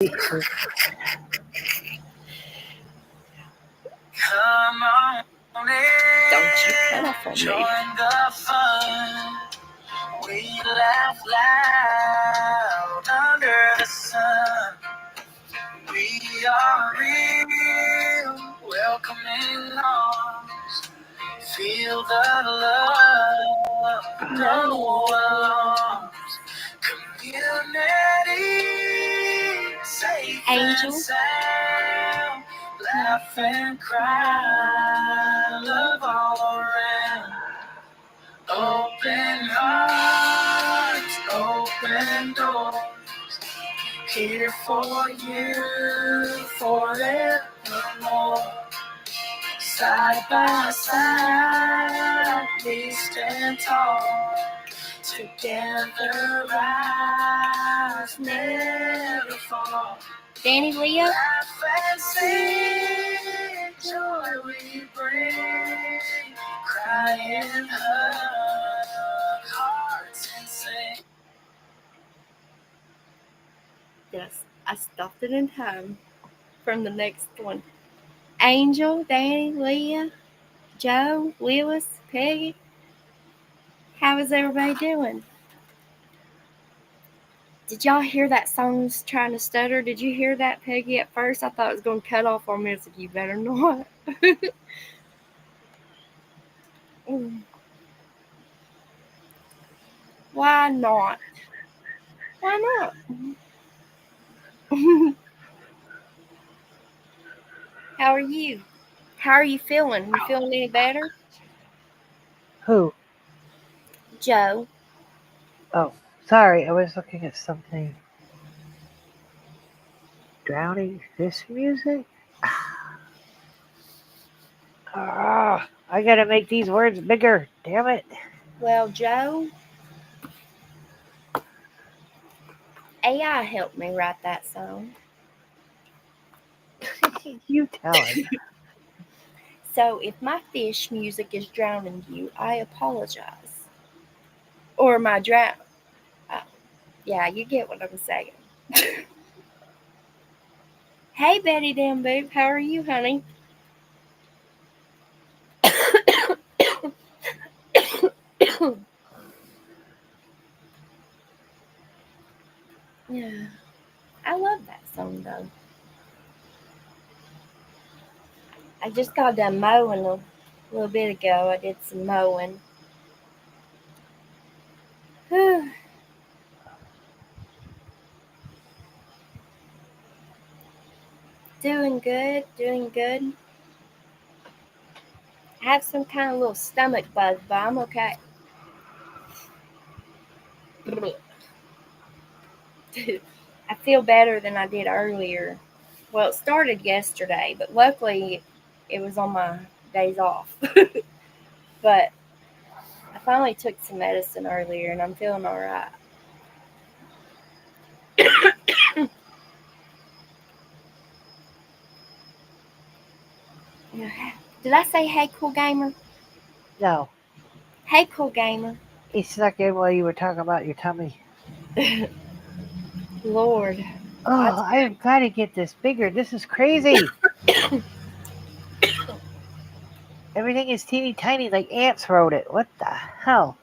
Come on in, Don't you cut off on me. join the fun. We laugh loud under the sun. We are real, welcoming arms. Feel the love, no alarms. Community, safe Angel. and sound. Laugh and cry, love all around. Open hearts, open doors. Here for you forevermore. Side by side, we stand tall. Together rise, never fall. Danny Leo. Laugh and sing, joy we bring. Cry and hug, hearts and sing. Yes, I stopped it in time from the next one. Angel, Danny, Leah, Joe, Willis, Peggy. How is everybody doing? Did y'all hear that song was trying to stutter? Did you hear that, Peggy? At first, I thought it was going to cut off on me. I said, you better not. Why not? Why not? How are you? How are you feeling? You feeling any better? Who? Joe. Oh, sorry. I was looking at something. Drowning fish music? I gotta make these words bigger. Damn it. Well, Joe, AI helped me write that song. You tell it. So if my fish music is drowning you, I apologize. Or my drown. Yeah, you get what I'm saying. Hey, Betty Damn Boob, how are you, honey? Yeah, I love that song though. I just got done mowing a little bit ago. I did some mowing. Doing good, doing good. I have some kind of little stomach bug, but I'm okay. I feel better than I did earlier. Well, it started yesterday, but luckily it was on my days off. But I finally took some medicine earlier and I'm feeling all right. Did I say hey, cool gamer? No. Hey, cool gamer. He snuck in while you were talking about your tummy. Lord. Oh, I've got to get this bigger. This is crazy. Everything is teeny tiny like ants wrote it. What the hell?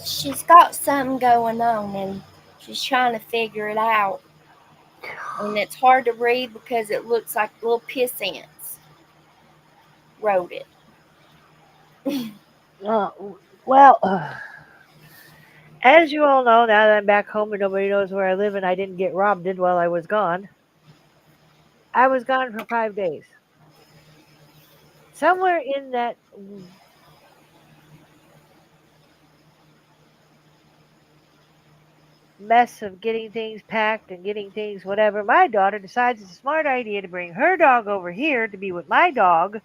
She's got something going on and she's trying to figure it out. And it's hard to read because it looks like little piss ants wrote it. Well, as you all know, now that I'm back home and nobody knows where I live and I didn't get robbed while I was gone, I was gone for 5 days. Somewhere in that mess of getting things packed and getting things whatever, my daughter decides it's a smart idea to bring her dog over here to be with my dog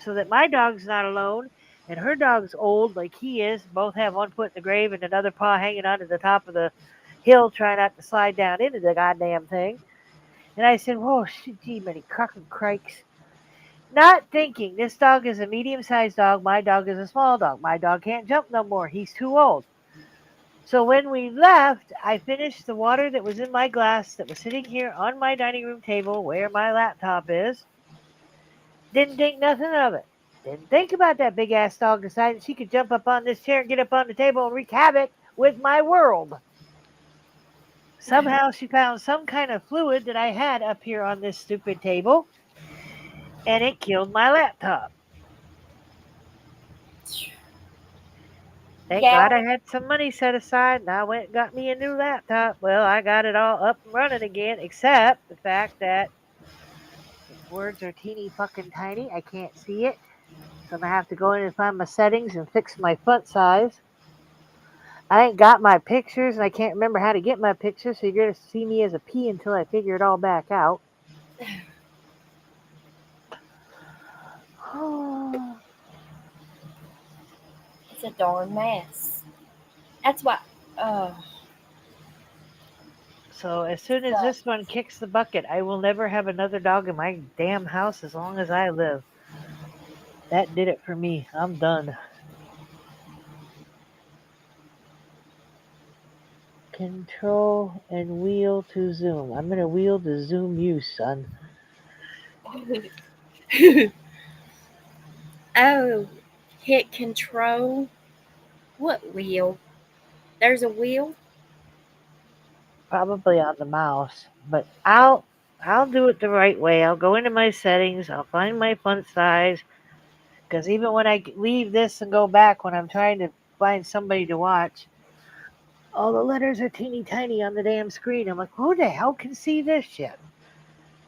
so that my dog's not alone and her dog's old like he is. Both have one foot in the grave and another paw hanging onto the top of the hill trying not to slide down into the goddamn thing. And I said, whoa, gee, many cracking crikes. Not thinking this dog is a medium-sized dog. My dog is a small dog. My dog can't jump no more. He's too old. So when we left, I finished the water that was in my glass that was sitting here on my dining room table where my laptop is. Didn't think nothing of it. Didn't think about that big ass dog deciding she could jump up on this chair and get up on the table and wreak havoc with my world. Somehow she found some kind of fluid that I had up here on this stupid table, and it killed my laptop. Thank Yeah. God I had some money set aside and I went and got me a new laptop. Well, I got it all up and running again, except the fact that its words are teeny fucking tiny. I can't see it. So I'm going to have to go in and find my settings and fix my font size. I ain't got my pictures and I can't remember how to get my pictures, so you're going to see me as a P until I figure it all back out. It's a darn mess. That's why. Uh, So as soon as sucks. this one kicks the bucket, I will never have another dog in my damn house as long as I live. That did it for me. I'm done. Control and wheel to zoom. I'm gonna wheel to zoom you, son. Oh, hit control. What wheel? There's a wheel. Probably on the mouse, but I'll do it the right way. I'll go into my settings. I'll find my font size. Because even when I leave this and go back when I'm trying to find somebody to watch, all the letters are teeny tiny on the damn screen. I'm like, who the hell can see this shit?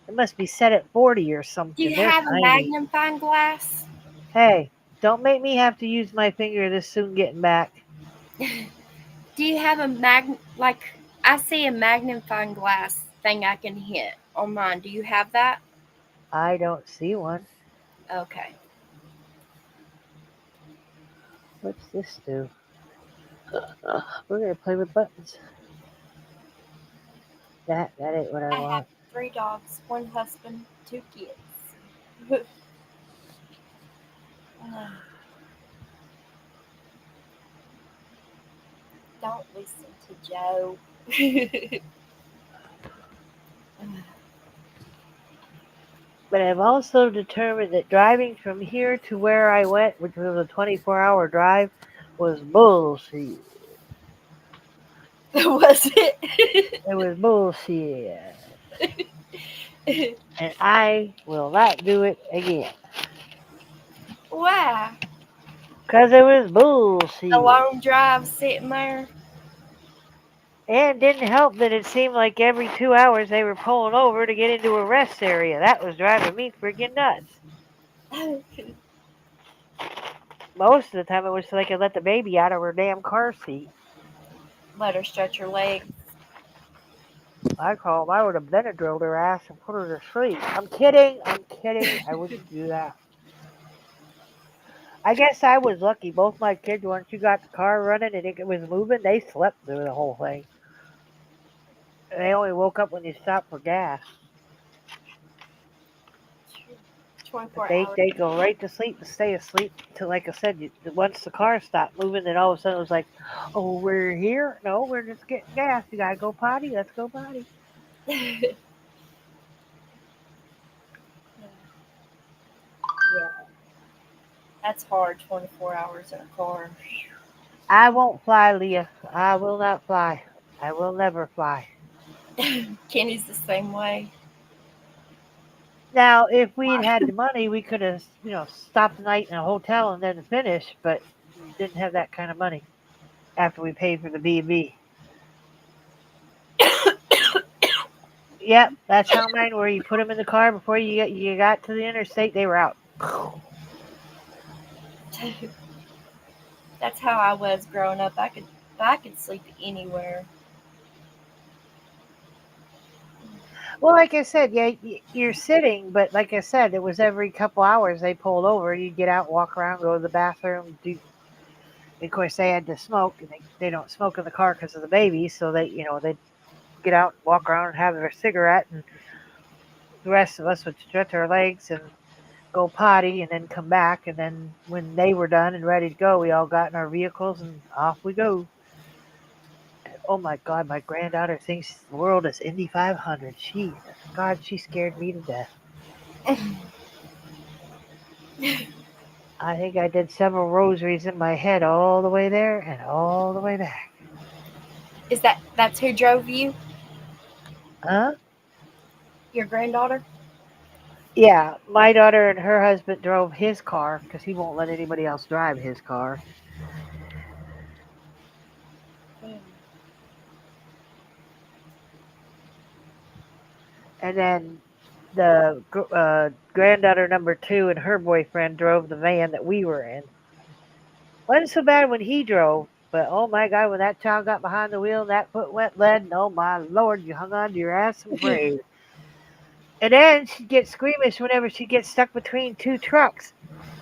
It must be set at 40 or Do something. you They're have a tiny. magnifying glass? Hey, don't make me have to use my finger this soon getting back. Do you have a I see a magnifying glass thing I can hit on mine. Do you have that? I don't see one. Okay. What's this do? We're gonna play with buttons. That ain't what I I have want. 3 dogs, 1 husband, 2 kids. Don't listen to Joe. But I've also determined that driving from here to where I went, which was a 24-hour drive, was bullshit. Was it? It was bullshit. And I will not do it again. Why? Because it was A bullshit. long drive sitting there. And it didn't help that it seemed like every 2 hours they were pulling over to get into a rest area. That was driving me freaking nuts. Most of the time it was so they could let the baby out of her damn car seat. Let her stretch her legs. I would have then drilled her ass and put her to sleep. I'm kidding. I wouldn't do that. I guess I was lucky. Both my kids, once you got the car running and it was moving, they slept through the whole thing. They only woke up when you stopped for gas. But 24 they, hours. they go right to sleep and stay asleep till, like I said, once the car stopped moving, then all of a sudden it was like, oh, we're here? No, we're just getting gas. You got to go potty? Let's go potty. Yeah. That's hard, 24 hours in a car. I won't fly, Leah. I will not fly. I will never fly. Kenny's the same way. Now, if we had the money, we could have, stopped the night in a hotel and then finished, but we didn't have that kind of money after we paid for the B&B. Yep, that's how mine were. You put them in the car before you got to the interstate, they were out. That's how I was growing up. I could sleep anywhere. Well, like I said, yeah, you're sitting, but like I said, it was every couple hours they pulled over. You'd get out, walk around, go to the bathroom. Of course, they had to smoke, and they don't smoke in the car because of the baby, so they'd get out, walk around, and have their cigarette, and the rest of us would stretch our legs and go potty, and then come back. And then when they were done and ready to go, we all got in our vehicles and off we go. Oh my God, my granddaughter thinks the world is Indy 500. God, she scared me to death. I think I did several rosaries in my head all the way there and all the way back. That's who drove you? Huh? Your granddaughter? Yeah, my daughter and her husband drove his car because he won't let anybody else drive his car. And then the granddaughter number two and her boyfriend drove the van that we were in. Wasn't so bad when he drove, but oh my God, when that child got behind the wheel and that foot went lead, and oh my Lord, you hung on to your ass and prayed. And then she'd get squeamish whenever she gets stuck between two trucks.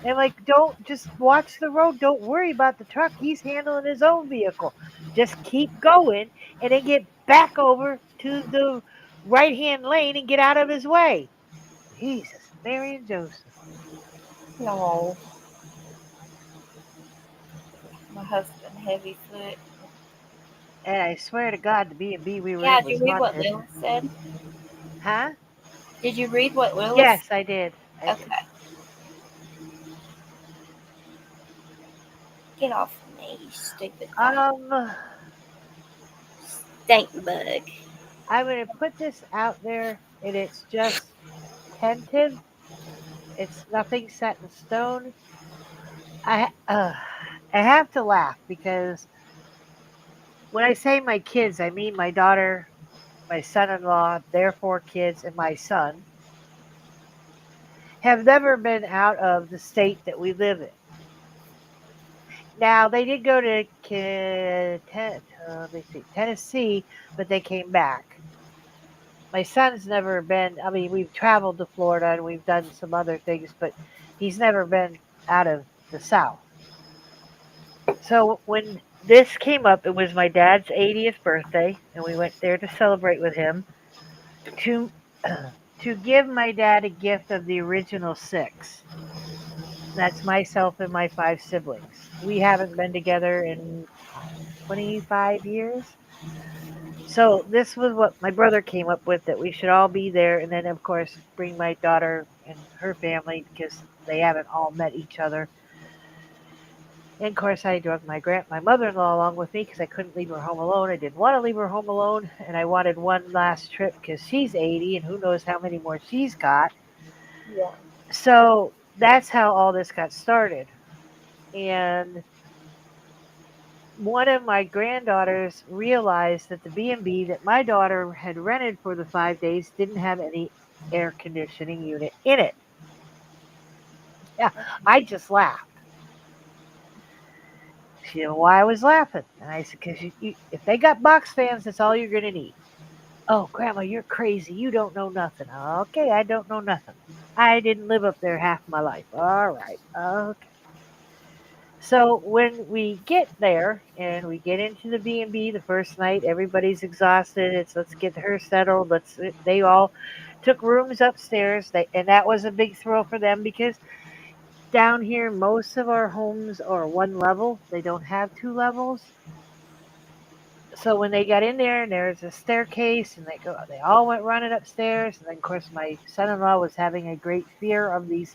And like, don't just watch the road. Don't worry about the truck. He's handling his own vehicle. Just keep going and then get back over to the right hand lane and get out of his way. Jesus, Mary and Joseph. No, my husband, heavy foot. And I swear to God, the B&B we were Yeah, in did was you read what haunted. Lil said? Huh? Did you read what Lilith? Yes, I did. I did. Okay. Get off me, you stupid stink bug. I'm going to put this out there, and it's just tentative. It's nothing set in stone. I have to laugh because when I say my kids, I mean my daughter, my son-in-law, their four kids, and my son have never been out of the state that we live in. Now they did go to Tennessee, but they came back. My son's never been. I mean, we've traveled to Florida and we've done some other things, but he's never been out of the South. So when this came up, it was my dad's 80th birthday, and we went there to celebrate with him to to give my dad a gift of the original six. That's myself and my five siblings. We haven't been together in 25 years. So this was what my brother came up with, that we should all be there, and then of course bring my daughter and her family because they haven't all met each other. And of course, I drug my mother-in-law along with me because I couldn't leave her home alone. I didn't want to leave her home alone, and I wanted one last trip because she's 80, and who knows how many more she's got. Yeah. So that's how all this got started. And one of my granddaughters realized that the B&B that my daughter had rented for the 5 days didn't have any air conditioning unit in it. Yeah, I just laughed. She didn't know why I was laughing. And I said, because if they got box fans, that's all you're going to need. Oh, Grandma, you're crazy. You don't know nothing. Okay, I don't know nothing. I didn't live up there half my life. All right. Okay. So when we get there and we get into the B&B the first night, everybody's exhausted. Let's get her settled. They all took rooms upstairs. And that was a big thrill for them because down here, most of our homes are one level. They don't have two levels. So when they got in there and there's a staircase and they all went running upstairs. And then of course my son-in-law was having a great fear of these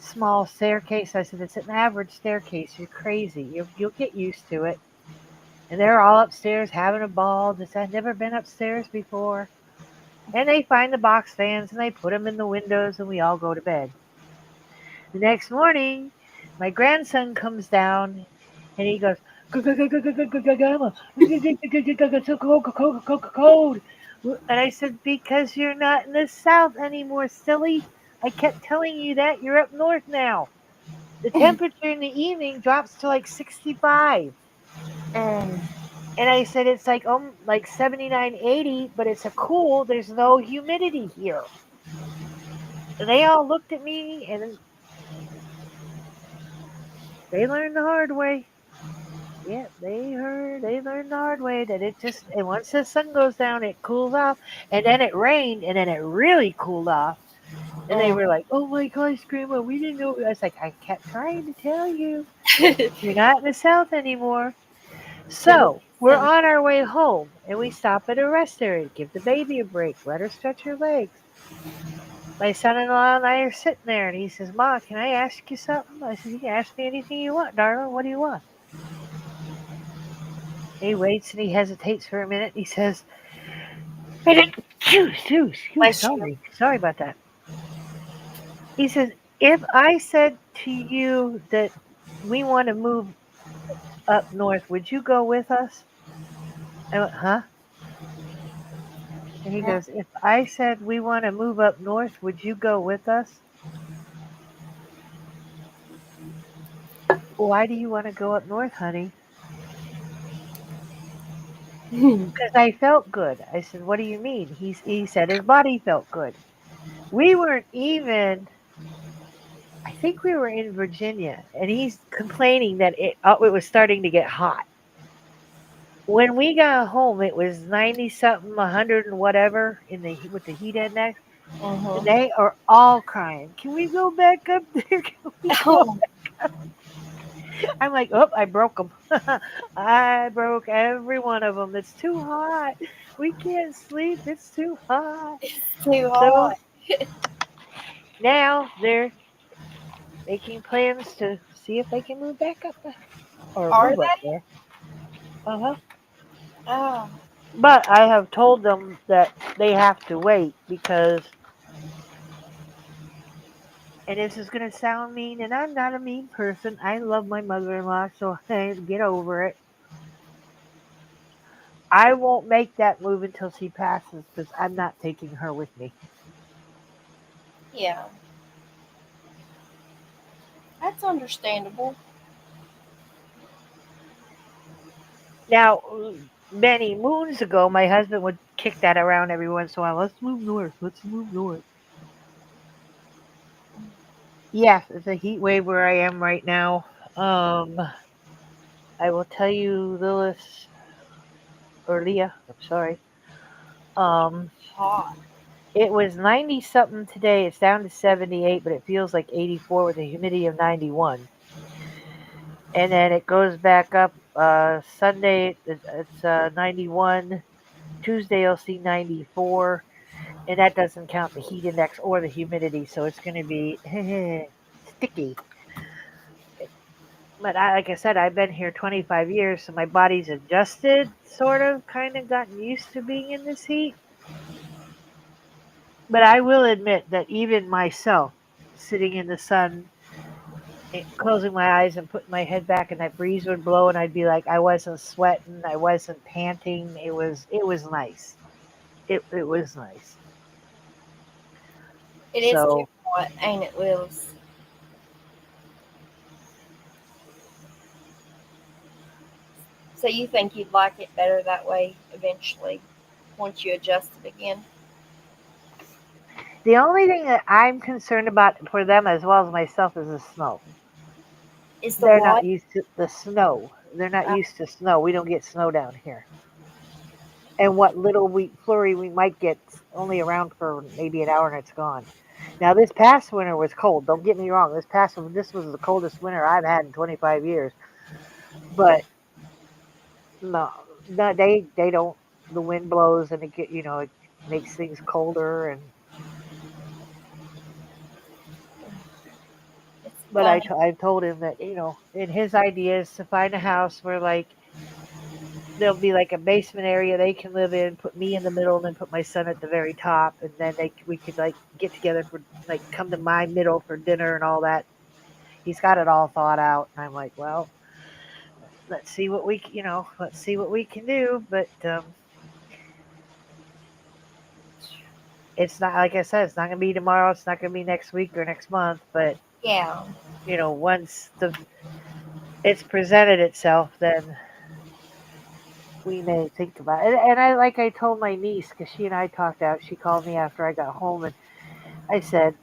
small staircase. I said, it's an average staircase. You're crazy. You'll get used to it. And they're all upstairs having a ball. I've never been upstairs before. And they find the box fans and they put them in the windows and we all go to bed. The next morning, my grandson comes down and he goes, Grandma, it's so cold. And I said, because you're not in the South anymore, silly. I kept telling you that. You're up north now. The temperature in the evening drops to like 65. And I said, it's like 79, 80, but it's a cool. There's no humidity here. And they all looked at me and they learned the hard way. Yeah, they learned the hard way that and once the sun goes down, it cools off. And then it rained and then it really cooled off. And they were like, oh my gosh, Grandma, we didn't know. I was like, I kept trying to tell you. You're not in the South anymore. So We're So, on our way home, and we stop at a rest area to give the baby a break, let her stretch her legs. My son-in-law and I are sitting there, and he says, "Ma, can I ask you something?" I said, "You can ask me anything you want, darling. What do you want?" He waits and he hesitates for a minute. And he says, bless you. sorry about that. He says, "If I said to you that we want to move up north, would you go with us?" I went, "Huh?" And he goes, "If I said we want to move up north, would you go with us?" "Why do you want to go up north, honey?" "Because I felt good." I said, "What do you mean?" He said his body felt good. We weren't even, I think we were in Virginia, and he's complaining that it was starting to get hot. When we got home, it was 90 something, 100 and whatever with the heat index, and Mm-hmm. they are all crying. "Can we go back up there? Can we go?" Oh, I'm like, "Oh, I broke them. I broke every one of them. It's too hot. We can't sleep. It's too hot." too So hot. now they're making plans to see if they can move back up there or Are move up they? there. Uh-huh. Oh, But I have told them that they have to wait because, and this is going to sound mean, and I'm not a mean person. I love my mother-in-law, so hey, get over it. I won't make that move until she passes because I'm not taking her with me. yeah. That's understandable. Now, many moons ago, my husband would kick that around every once in a while. "Let's move north. Let's move north." Yes, it's a heat wave where I am right now. Um, I will tell you, Lilith or Leah. I'm sorry. Um, Hot. it was 90 something today. It's down to 78, but it feels like 84 with a humidity of 91. And then it goes back up. Sunday, it's 91. Tuesday, you'll see 94. And that doesn't count the heat index or the humidity. So it's going to be sticky. But like I said, I've been here 25 years, so my body's adjusted, sort of, kind of gotten used to being in this heat. But I will admit that even myself, sitting in the sun, closing my eyes and putting my head back, and that breeze would blow, and I'd be like, I wasn't sweating, I wasn't panting. It was nice. It was nice. It is too So hot, ain't it, Wills? So you think you'd like it better that way eventually, once you adjust it again? the only thing that I'm concerned about for them as well as myself is the snow. Is the They're not what? used to the snow. They're not Uh, used to snow. We don't get snow down here. And what little flurry we might get only around for maybe an hour and it's gone. Now this past winter was cold. Don't get me wrong. This was the coldest winter I've had in 25 years. But no, no, they don't. The wind blows and it makes things colder. And it's but funny. I told him that in his idea is to find a house where like there'll be like a basement area they can live in, put me in the middle, and then put my son at the very top, and then we could like get together for like come to my middle for dinner and all that. He's got it all thought out, and I'm like, well, let's see what we can do. But it's not like I said, it's not gonna be tomorrow. It's not gonna be next week or next month. But Yeah. once it's presented itself, then we may think about it. And I told my niece because she and I talked out. She called me after I got home, and I said,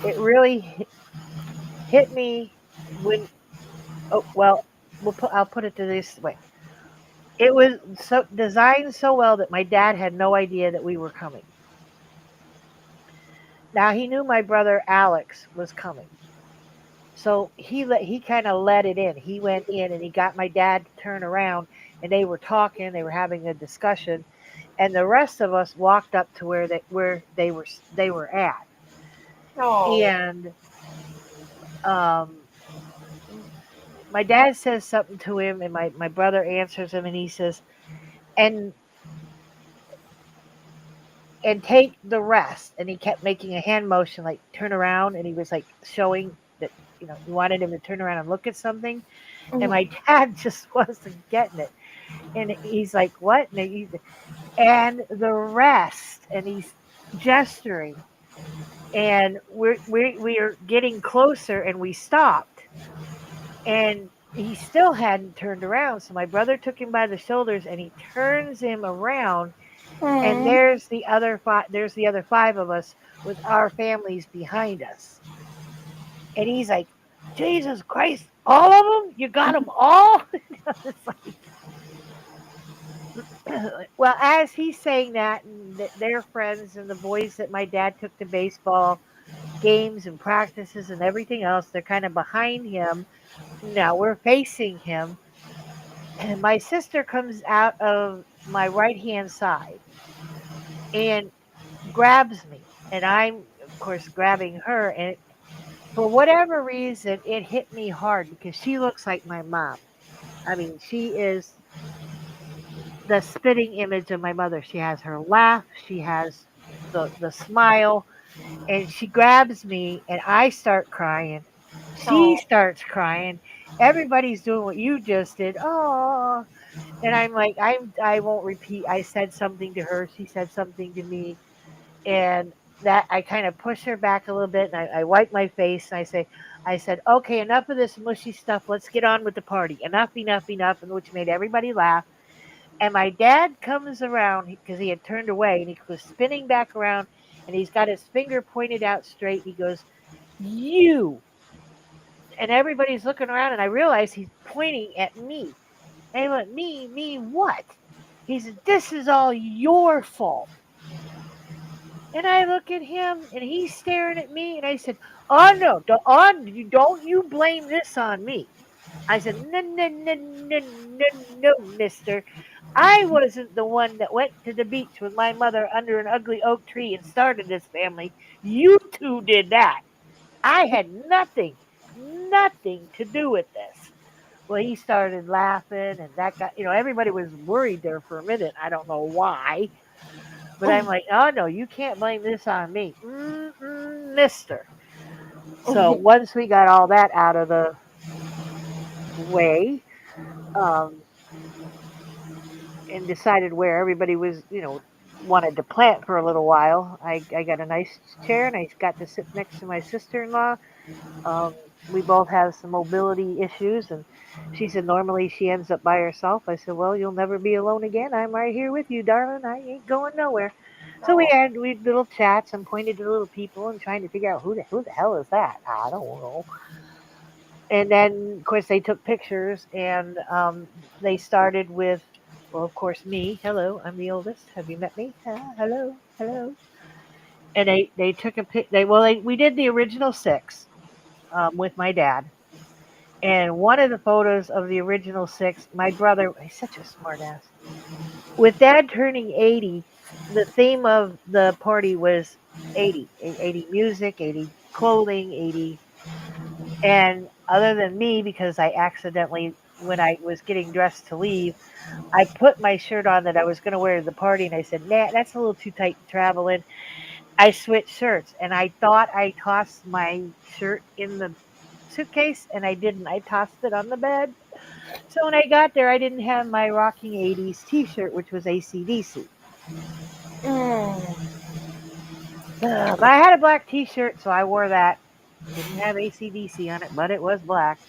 it really hit me when. Oh well, I'll put it to this way. It was so designed so well that my dad had no idea that we were coming. Now he knew my brother Alex was coming, So he kind of let it in. He went in and he got my dad to turn around, and they were talking. They were having a discussion, and the rest of us walked up to where they were at, Oh. and um, my dad says something to him, and my brother answers him, and he says, and and take the rest. And he kept making a hand motion, like turn around, and he was like showing that he wanted him to turn around and look at something. And my dad just wasn't getting it, and he's like, "What?" And the rest, and he's gesturing, and we're getting closer, and we stopped, and he still hadn't turned around. So my brother took him by the shoulders, and he turns him around, and Mm. there's the other five of us with our families behind us, and he's like, Jesus Christ, all of them? You got them all? It's like, well, as he's saying that, and their friends and the boys that my dad took to baseball games and practices and everything else, they're kind of behind him. Now we're facing him, and my sister comes out of my right hand side and grabs me, and I'm of course grabbing her, and for whatever reason it hit me hard because she looks like my mom. I mean, she is the spitting image of my mother. She has her laugh, she has the smile, and she grabs me, and I start crying. She Oh. starts crying. Everybody's doing what you just did. Oh, and I'm like, I won't repeat. I said something to her. She said something to me, and that I kind of push her back a little bit, and I wipe my face, and I said, okay, enough of this mushy stuff. Let's get on with the party. Enough, enough, enough, and which made everybody laugh. And my dad comes around because he had turned away, and he was spinning back around, and he's got his finger pointed out straight. He goes, "You." And everybody's looking around, and I realize he's pointing at me. And I went, me what? He said, this is all your fault. And I look at him, and he's staring at me, and I said, oh no, don't you blame this on me. I said, no, no, no, no, no, no, mister. I wasn't the one that went to the beach with my mother under an ugly oak tree and started this family. You two did that. I had nothing to do with this. Well, he started laughing, and that got, everybody was worried there for a minute. I don't know why. But I'm like, oh no, you can't blame this on me. Mister. So once we got all that out of the way, um, and decided where everybody was, wanted to plant for a little while, I got a nice chair, and I got to sit next to my sister-in-law. We both have some mobility issues, and she said normally she ends up by herself. I said, well, you'll never be alone again. I'm right here with you, darling. I ain't going nowhere. So we had little chats and pointed to little people and trying to figure out who the hell is that? I don't know. And then of course they took pictures, and they started with, well, of course, me. Hello, I'm the oldest. Have you met me? Hello, hello. And they took a pic. We did the original six with my dad. And one of the photos of the original six, my brother, he's such a smartass. With dad turning 80, the theme of the party was 80. 80 music, 80 clothing, 80. And other than me, because I accidentally, when I was getting dressed to leave, I put my shirt on that I was going to wear to the party, and I said, nah, that's a little too tight to travel in. I switched shirts, and I thought I tossed my shirt in the suitcase, and I didn't. I tossed it on the bed. So when I got there, I didn't have my Rocking 80s t-shirt, which was AC/DC. But I had a black t-shirt, so I wore that. Didn't have AC/DC on it, but it was black.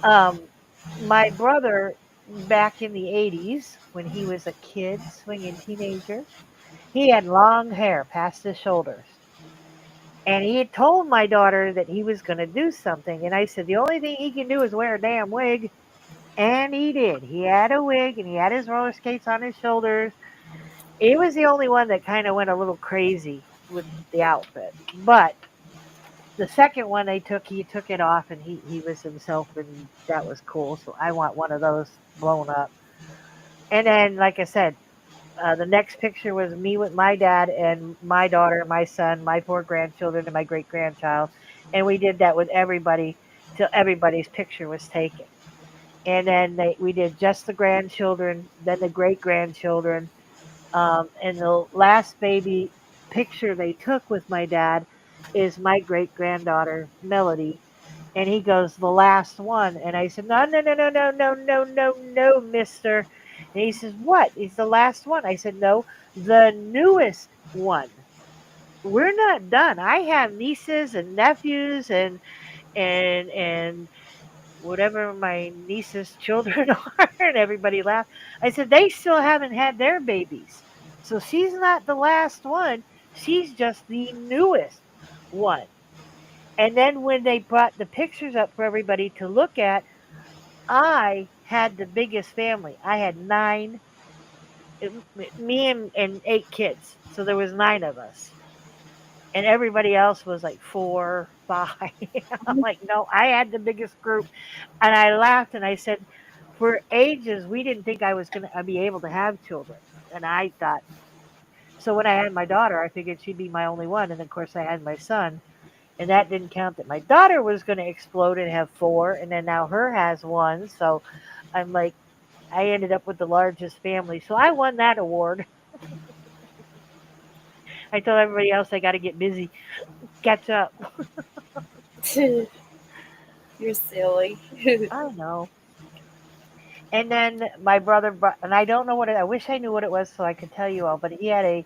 My brother, back in the 80s, when he was a kid, swinging teenager, he had long hair past his shoulders. And he had told my daughter that he was going to do something. And I said, the only thing he can do is wear a damn wig. And he did. He had a wig, and he had his roller skates on his shoulders. He was the only one that kind of went a little crazy with the outfit. But The second one he took it off and he was himself, and that was cool. So I want one of those blown up. And then, like I said, the next picture was me with my dad and my daughter, my son, my four grandchildren, and my great grandchild. And we did that with everybody till everybody's picture was taken. And then we did just the grandchildren, then the great grandchildren. And the last baby picture they took with my dad is my great granddaughter, Melody. And he goes, the last one. And I said, no, no, no, no, no, no, no, no, no, mister. And he says, what? He's the last one. I said, no, the newest one. We're not done. I have nieces and nephews and whatever my niece's children are, and everybody laughed. I said, they still haven't had their babies. So she's not the last one. She's just the newest one. And then when they brought the pictures up for everybody to look at, I had the biggest family. I had nine, me and eight kids. So there was nine of us. And everybody else was like four, five. I'm like, no, I had the biggest group. And I laughed and I said, for ages, we didn't think I was going to be able to have children. And I thought, so when I had my daughter, I figured she'd be my only one. And of course, I had my son. And that didn't count that my daughter was going to explode and have four. And then now her has one. So I'm like, I ended up with the largest family. So I won that award. I told everybody else I got to get busy, catch up. You're silly. I know. And then my brother, and I don't know what it, I wish I knew what it was so I could tell you all, but he had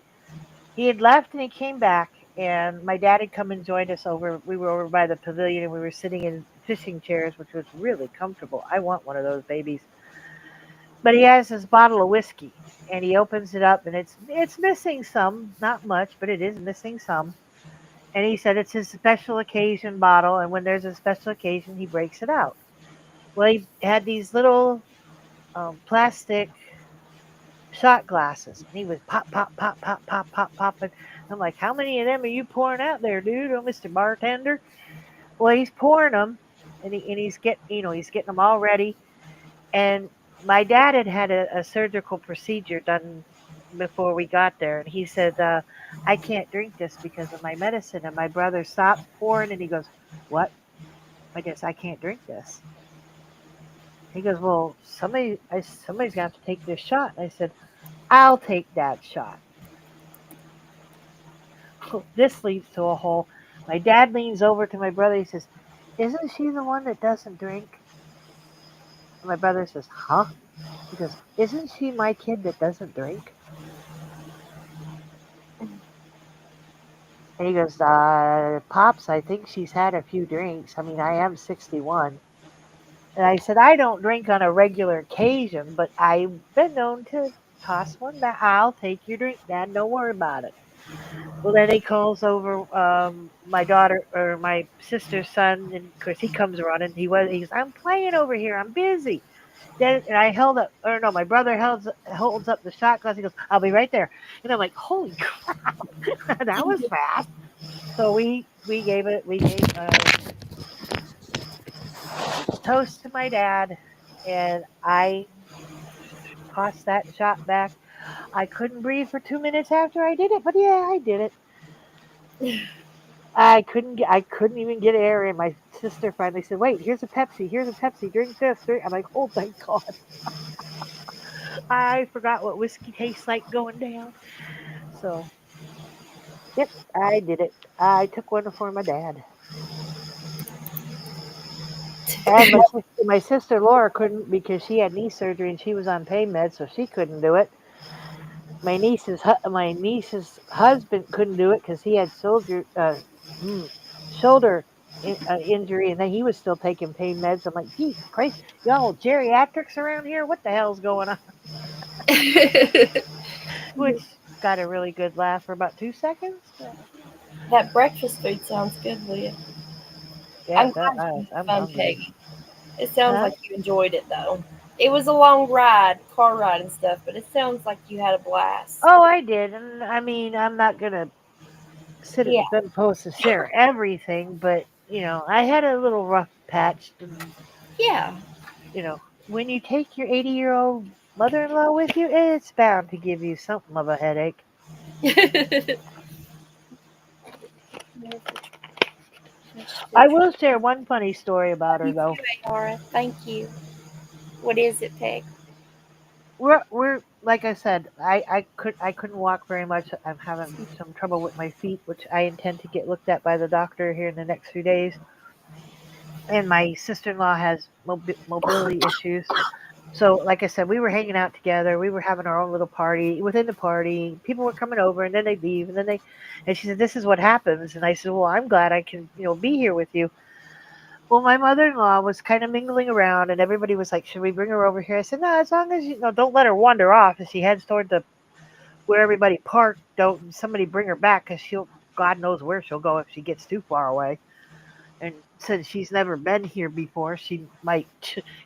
left and he came back. And my dad had come and joined us over, we were over by the pavilion and we were sitting in fishing chairs, which was really comfortable. I want one of those babies. But he has this bottle of whiskey and he opens it up and it's missing some, not much, but it is missing some. And he said it's his special occasion bottle. And when there's a special occasion, he breaks it out. Well, he had these little plastic shot glasses. And he was pop, pop, pop, pop, pop, pop, popping. I'm like, how many of them are you pouring out there, dude? Oh, Mr. Bartender. Well, he's pouring them, and he's he's getting them all ready. And my dad had a surgical procedure done before we got there, and he said, I can't drink this because of my medicine. And my brother stops pouring, and he goes, what? I guess I can't drink this. He goes, well, somebody's going to have to take this shot. And I said, I'll take that shot. This leads to a whole. My dad leans over to my brother. He says, isn't she the one that doesn't drink? And my brother says, huh? He goes, isn't she my kid that doesn't drink? And he goes, Pops, I think she's had a few drinks. I mean, I am 61. And I said, I don't drink on a regular occasion, but I've been known to toss one back. I'll take your drink, Dad. Don't worry about it. Well, then he calls over my daughter or my sister's son, and of course he comes running. He goes, I'm playing over here. I'm busy. Then and I held up, or no, my brother holds up the shot glass. He goes, I'll be right there. And I'm like, holy crap, that was fast. So we gave toast to my dad, and I tossed that shot back. I couldn't breathe for 2 minutes after I did it, but yeah, I did it. I couldn't even get air in. My sister finally said, "Wait, here's a Pepsi. Here's a Pepsi. Drink this." I'm like, "Oh, thank God." I forgot what whiskey tastes like going down. So, yep, I did it. I took one for my dad. And my sister Laura couldn't because she had knee surgery and she was on pain meds, so she couldn't do it. My niece's husband couldn't do it because he had shoulder injury, and then he was still taking pain meds. I'm like, Jesus Christ, y'all geriatrics around here? What the hell's going on? Which got a really good laugh for about 2 seconds. That breakfast food sounds good, Leah. Yeah, I'm it glad does. you had I'm fun, hungry. Peggy. It sounds Huh? like you enjoyed it, though. It was a long ride, car ride and stuff, but it sounds like you had a blast. Oh, I did. And I mean, I'm not going to Been supposed to share everything, but I had a little rough patch. And, Yeah. When you take your 80-year-old mother-in-law with you, it's bound to give you something of a headache. I will share one funny story about her, though. Laura, thank you. What is it, Peg? We're like I said, I couldn't walk very much. I'm having some trouble with my feet, which I intend to get looked at by the doctor here in the next few days. And my sister-in-law has mobility issues. So, like I said, we were hanging out together. We were having our own little party. Within the party, people were coming over, and then they'd leave, and she said, "This is what happens." And I said, "Well, I'm glad I can, be here with you." Well, my mother-in-law was kind of mingling around, and everybody was like, "Should we bring her over here?" I said, "No, as long as don't let her wander off." As she heads toward the where everybody parked, don't somebody bring her back because God knows where she'll go if she gets too far away. And since she's never been here before, she might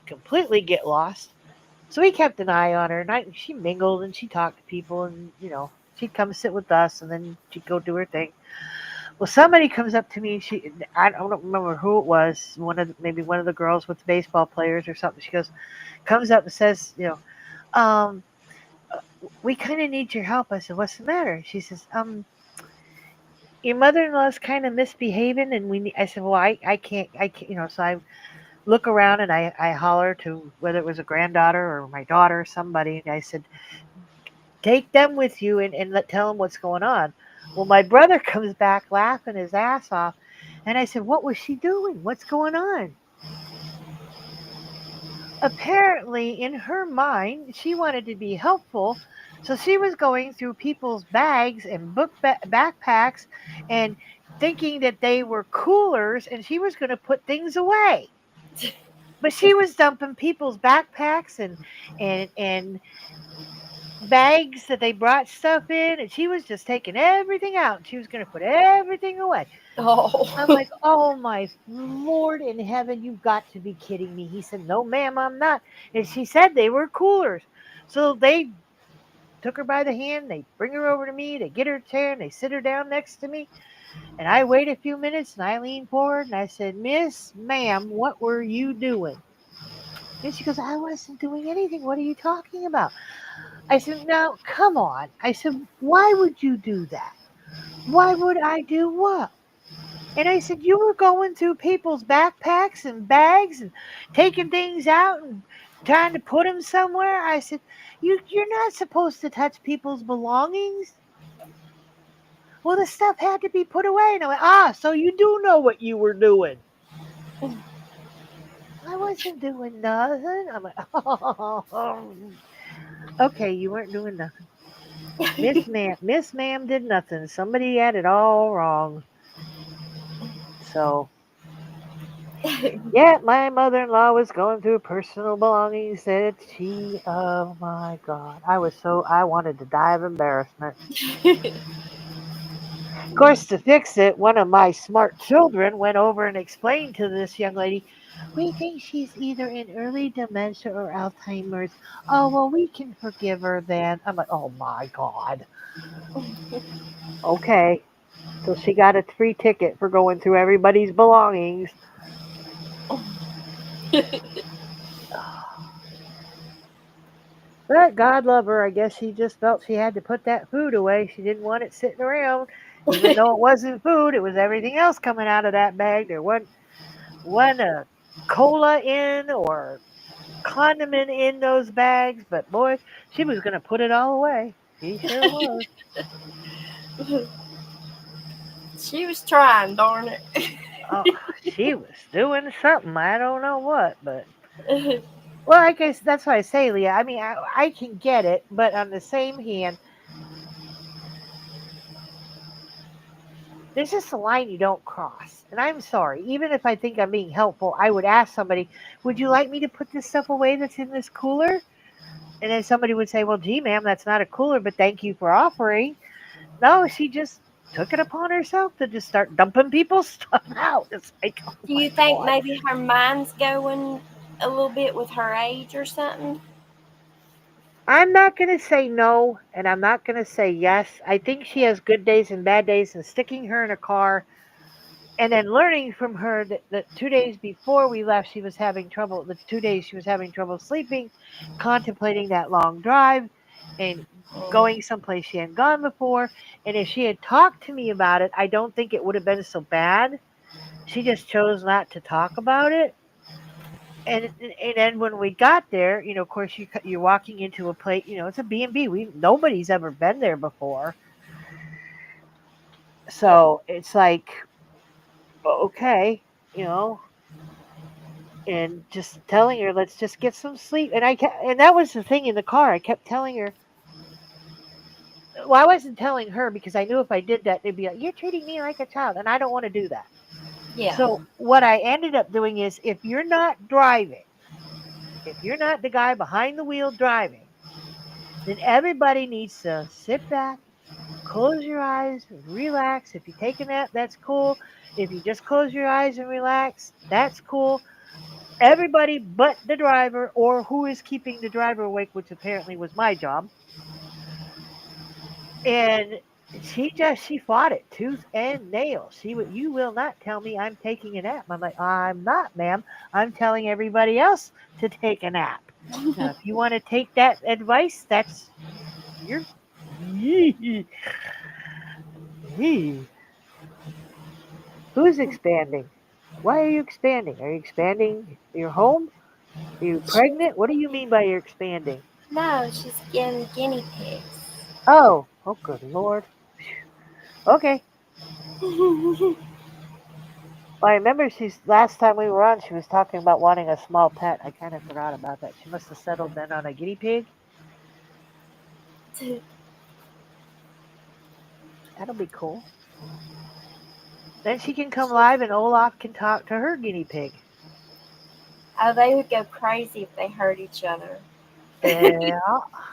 completely get lost. So we kept an eye on her, and she mingled and she talked to people, and she'd come sit with us, and then she'd go do her thing. Well, somebody comes up to me. I don't remember who it was. Maybe one of the girls with the baseball players or something. She comes up and says, um, we kind of need your help. I said, what's the matter? She says, your mother-in-law's kind of misbehaving, and I said, well, I can't, so I look around and I holler to whether it was a granddaughter or my daughter or somebody, and I said, take them with you and tell them what's going on. Well, my brother comes back laughing his ass off, and I said, what was she doing? What's going on? Apparently, in her mind, she wanted to be helpful, so she was going through people's bags and backpacks and thinking that they were coolers, and she was going to put things away. But she was dumping people's backpacks and bags that they brought stuff in, and she was just taking everything out. She was going to put everything away. Oh. I'm like, oh my Lord in heaven, you've got to be kidding me. He said, no, ma'am, I'm not. And she said they were coolers. So they took her by the hand, they bring her over to me, they get her a chair, and they sit her down next to me. And I wait a few minutes, and I lean forward, and I said, Miss, ma'am, what were you doing? And she goes, I wasn't doing anything. What are you talking about? I said, now, come on. I said, why would you do that? Why would I do what? And I said, you were going through people's backpacks and bags and taking things out and trying to put them somewhere. I said, you're not supposed to touch people's belongings. Well, the stuff had to be put away. And I went, so you do know what you were doing. I wasn't doing nothing. I'm like, oh. Okay, you weren't doing nothing. Miss Ma'am did nothing. Somebody had it all wrong. So, yeah, my mother-in-law was going through personal belongings that oh my God, I wanted to die of embarrassment. Of course, to fix it, one of my smart children went over and explained to this young lady, we think she's either in early dementia or Alzheimer's. Oh, well, we can forgive her then. I'm like, oh my God. Okay. So she got a free ticket for going through everybody's belongings. But God love her. I guess she just felt she had to put that food away. She didn't want it sitting around. Even though it wasn't food, it was everything else coming out of that bag. There wasn't a cola in or condiment in those bags. But boy, she was going to put it all away. She sure was. She was trying, darn it. Oh, she was doing something. I don't know what, but... Well, I guess that's why I say, Leah. I mean, I can get it, but on the same hand, there's just a line you don't cross. And I'm sorry. Even if I think I'm being helpful, I would ask somebody, would you like me to put this stuff away that's in this cooler? And then somebody would say, well, gee, ma'am, that's not a cooler, but thank you for offering. No, she just took it upon herself to just start dumping people's stuff out. It's like, oh do you think maybe her mind's going a little bit with her age or something? I'm not going to say no, and I'm not going to say yes. I think she has good days and bad days, and sticking her in a car and then learning from her that 2 days before we left, she was having trouble. The 2 days she was having trouble sleeping, contemplating that long drive, and Mm. going someplace she hadn't gone before. And if she had talked to me about it, I don't think it would have been so bad. She just chose not to talk about it. And then when we got there, of course you're walking into a place. It's a B&B. Nobody's ever been there before, Yeah. so it's like okay, you know, and just telling her, let's just get some sleep. And that was the thing in the car. I kept telling her. Well, I wasn't telling her because I knew if I did that, they'd be like, "You're treating me like a child," and I don't want to do that. Yeah. So what I ended up doing is, if you're not driving, if you're not the guy behind the wheel driving, then everybody needs to sit back, close your eyes, and relax. If you take a nap, that's cool. If you just close your eyes and relax, that's cool. Everybody but the driver, or who is keeping the driver awake, which apparently was my job. And she fought it tooth and nail. You will not tell me I'm taking a nap. I'm like, I'm not, ma'am. I'm telling everybody else to take a nap. Now, if you want to take that advice, that's your. Who's expanding? Why are you expanding? Are you expanding your home? Are you pregnant? What do you mean by you're expanding? No, she's getting guinea pigs. Oh, good Lord. Okay. Well, I remember last time we were on, she was talking about wanting a small pet. I kind of forgot about that. She must have settled then on a guinea pig. That'll be cool. Then she can come live and Olaf can talk to her guinea pig. Oh, they would go crazy if they hurt each other. Yeah.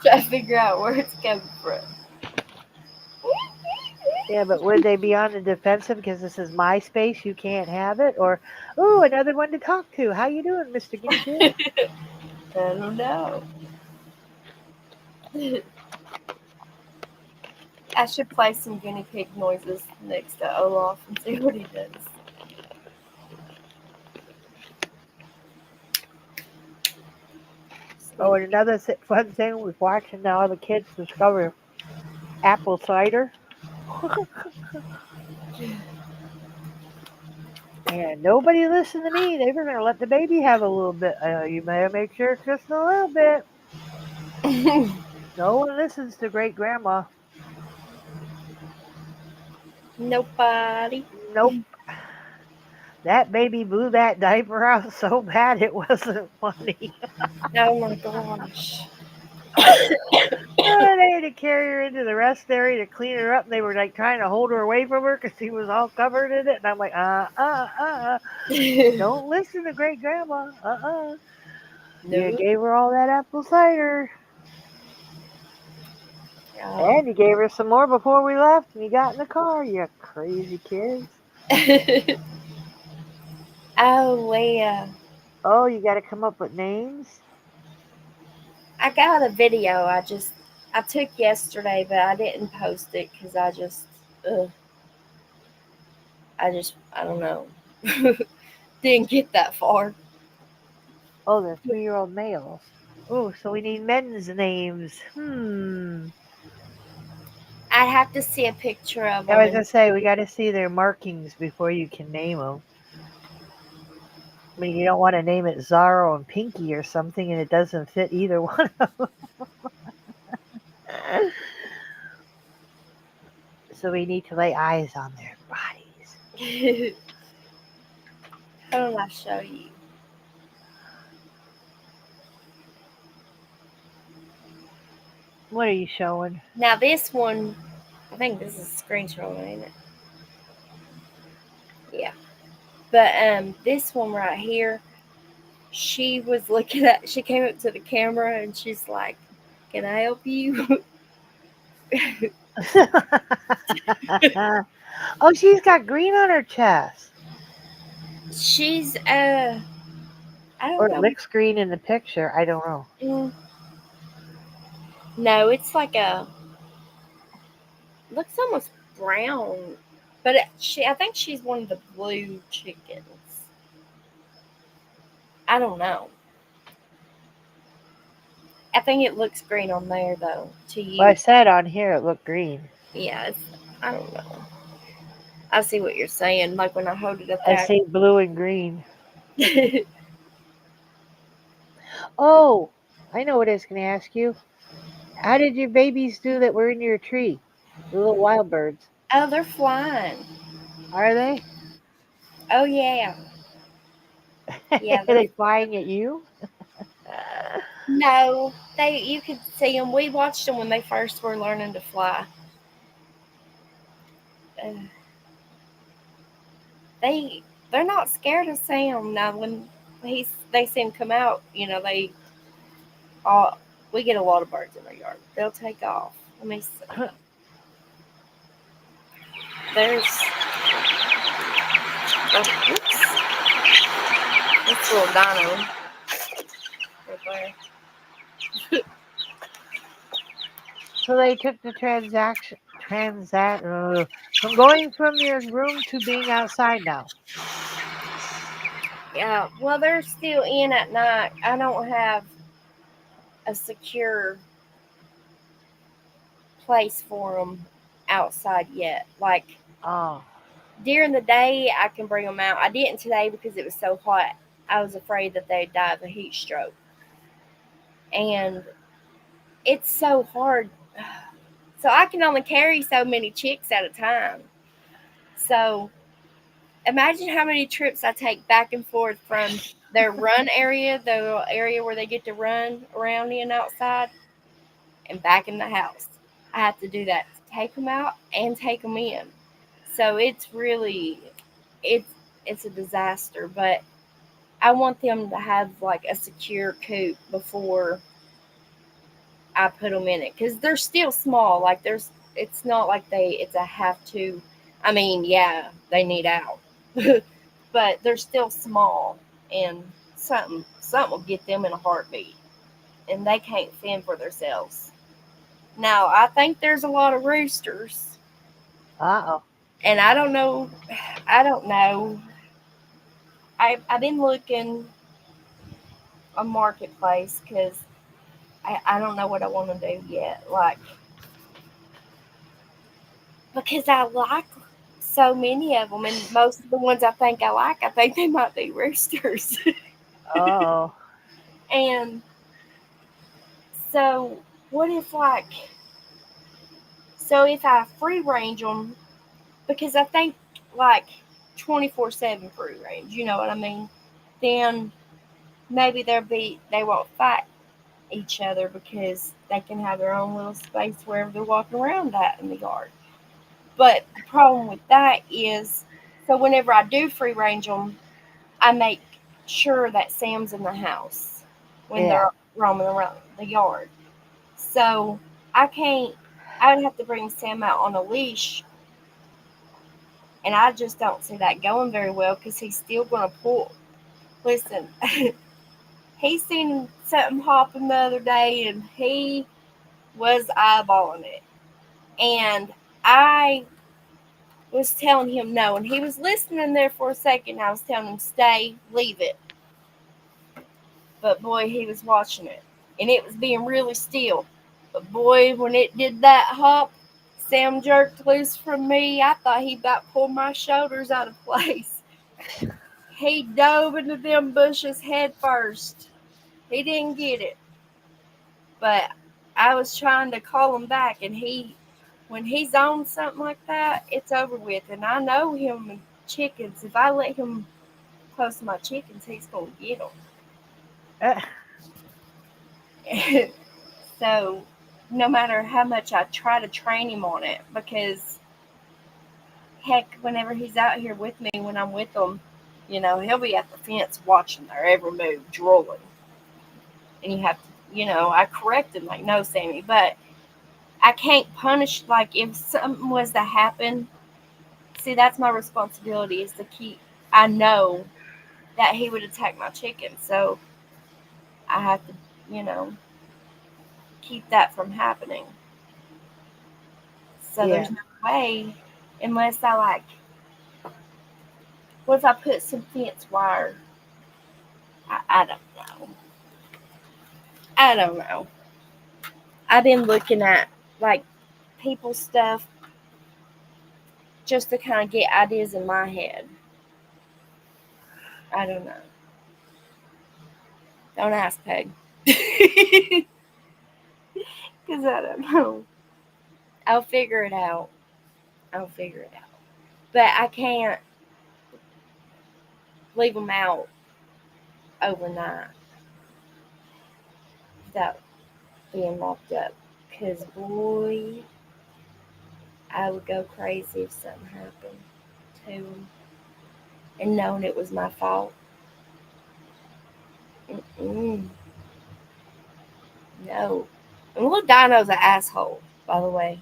Try to figure out where it's coming from. Yeah, but would they be on the defensive because this is my space, you can't have it? Or, ooh, another one to talk to. How you doing, Mr. Guinea Pig? I don't know. I should play some guinea pig noises next to Olaf and see what he does. Oh, and another fun thing was watching now the kids discover apple cider. And nobody listened to me. They were going to let the baby have a little bit. You better make sure it's just a little bit. No one listens to great grandma. Nobody. Nope. That baby blew that diaper out so bad it wasn't funny. Oh my gosh. They had to carry her into the rest area to clean her up. And they were like trying to hold her away from her because she was all covered in it. And I'm like, don't listen to great grandma. You No. gave her all that apple cider. And you gave her some more before we left and you got in the car, you crazy kids. Oh, yeah. Oh, you got to come up with names? I got a video I took yesterday, but I didn't post it because ugh, I don't know. Didn't get that far. Oh, they're 3-year-old males. Oh, so we need men's names. I'd have to see a picture of I them was and going to say, we got to see their markings before you can name them. I mean, you don't want to name it Zorro and Pinky or something and it doesn't fit either one of them. So we need to lay eyes on their bodies. how do I show you? What are you showing? Now this one, I think this is a screenshot, ain't it? Yeah. But this one right here, she came up to the camera and she's like, "Can I help you?" Oh, she's got green on her chest. She's I Or don't it know. looks green in the picture. I don't know. Mm, No, it's like looks almost brown, but I think she's one of the blue chickens. I don't know. I think it looks green on there though to Well, I you. said on here it looked green. Yeah, I don't know. I see what you're saying. Like when I hold it up I there. see blue and green. Oh, I know what I was going to ask you. How did your babies do that were in your tree? The little wild birds. Oh, they're flying. Are they? Oh yeah, yeah. Are they flying at you? No, they. You could see them. We watched them when they first were learning to fly. Uh, they they're not scared of Sam now. When they see him come out, they all we get a lot of birds in our yard. They'll take off. Let me see. There's oops, this little dino right there. So they took the from going from your room to being outside now. Yeah, well, they're still in at night. I don't have a secure place for them outside yet. Like Oh, during the day, I can bring them out. I didn't today because it was so hot. I was afraid that they'd die of a heat stroke. And it's so hard. So I can only carry so many chicks at a time. So imagine how many trips I take back and forth from their run area, the area where they get to run around in outside, and back in the house. I have to do that to take them out and take them in. So it's it's a disaster, but I want them to have like a secure coop before I put them in it because they're still small. Like it's not like it's a have to. I mean, yeah, they need out, but they're still small, and something will get them in a heartbeat, and they can't fend for themselves. Now, I think there's a lot of roosters, uh-oh. and I don't know. I don't know. I've been looking a marketplace because I don't know what I want to do yet. Like because I like so many of them, and most of the ones I think I like, I think they might be roosters. Oh, And so, what if if I free range them because I think like 24/7 free range, you know what I mean? Then maybe they won't fight each other because they can have their own little space wherever they're walking around at in the yard. But the problem with that is, so whenever I do free range them, I make sure that Sam's in the house when yeah. they're roaming around the yard. So I can't. I would have to bring Sam out on a leash, and I just don't see that going very well because he's still going to pull. Listen, he seen something happen the other day, and he was eyeballing it, and I was telling him no, and he was listening there for a second. I was telling him stay, leave it, but boy, he was watching it, and it was being really still. But boy, when it did that hop, Sam jerked loose from me. I thought he about pulled my shoulders out of place. He dove into them bushes head first. He didn't get it, but I was trying to call him back, and when he's on something like that, it's over with. And I know him and chickens. If I let him close to my chickens, he's gonna get Uh, them. So no matter how much I try to train him on it, because heck, whenever he's out here with me, when I'm with him, he'll be at the fence watching their every move, drooling. And you have to, I correct him like, no, Sammy, but I can't punish, like, if something was to happen, see, that's my responsibility is to keep, I know that he would attack my chicken. So I have to, you know, keep that from happening. So Yeah. there's no way, unless I like, what if I put some fence wire? I don't know. I don't know. I've been looking at like people's stuff just to kind of get ideas in my head. I don't know. Don't ask Peg. Because I don't know. I'll figure it out. I'll figure it out. But I can't leave them out overnight without being locked up. Because, boy, I would go crazy if something happened to them. And knowing it was my fault. Mm-mm. No. And little Dino's an asshole, by the way.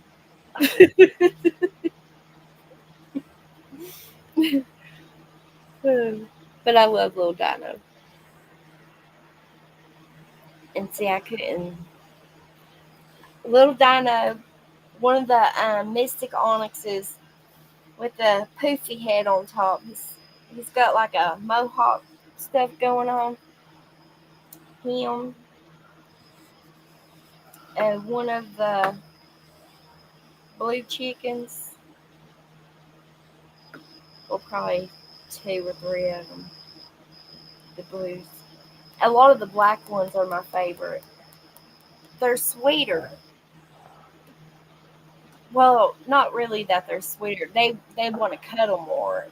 But I love little Dino. And see, I couldn't. Little Dino, one of the Mystic Onyxes with the poofy head on top. He's got like a mohawk stuff going on. Him and one of the blue chickens, well, probably 2 or 3 of them. The blues. A lot of the black ones are my favorite. They're sweeter. Well, not really that they're sweeter. They want to cuddle more.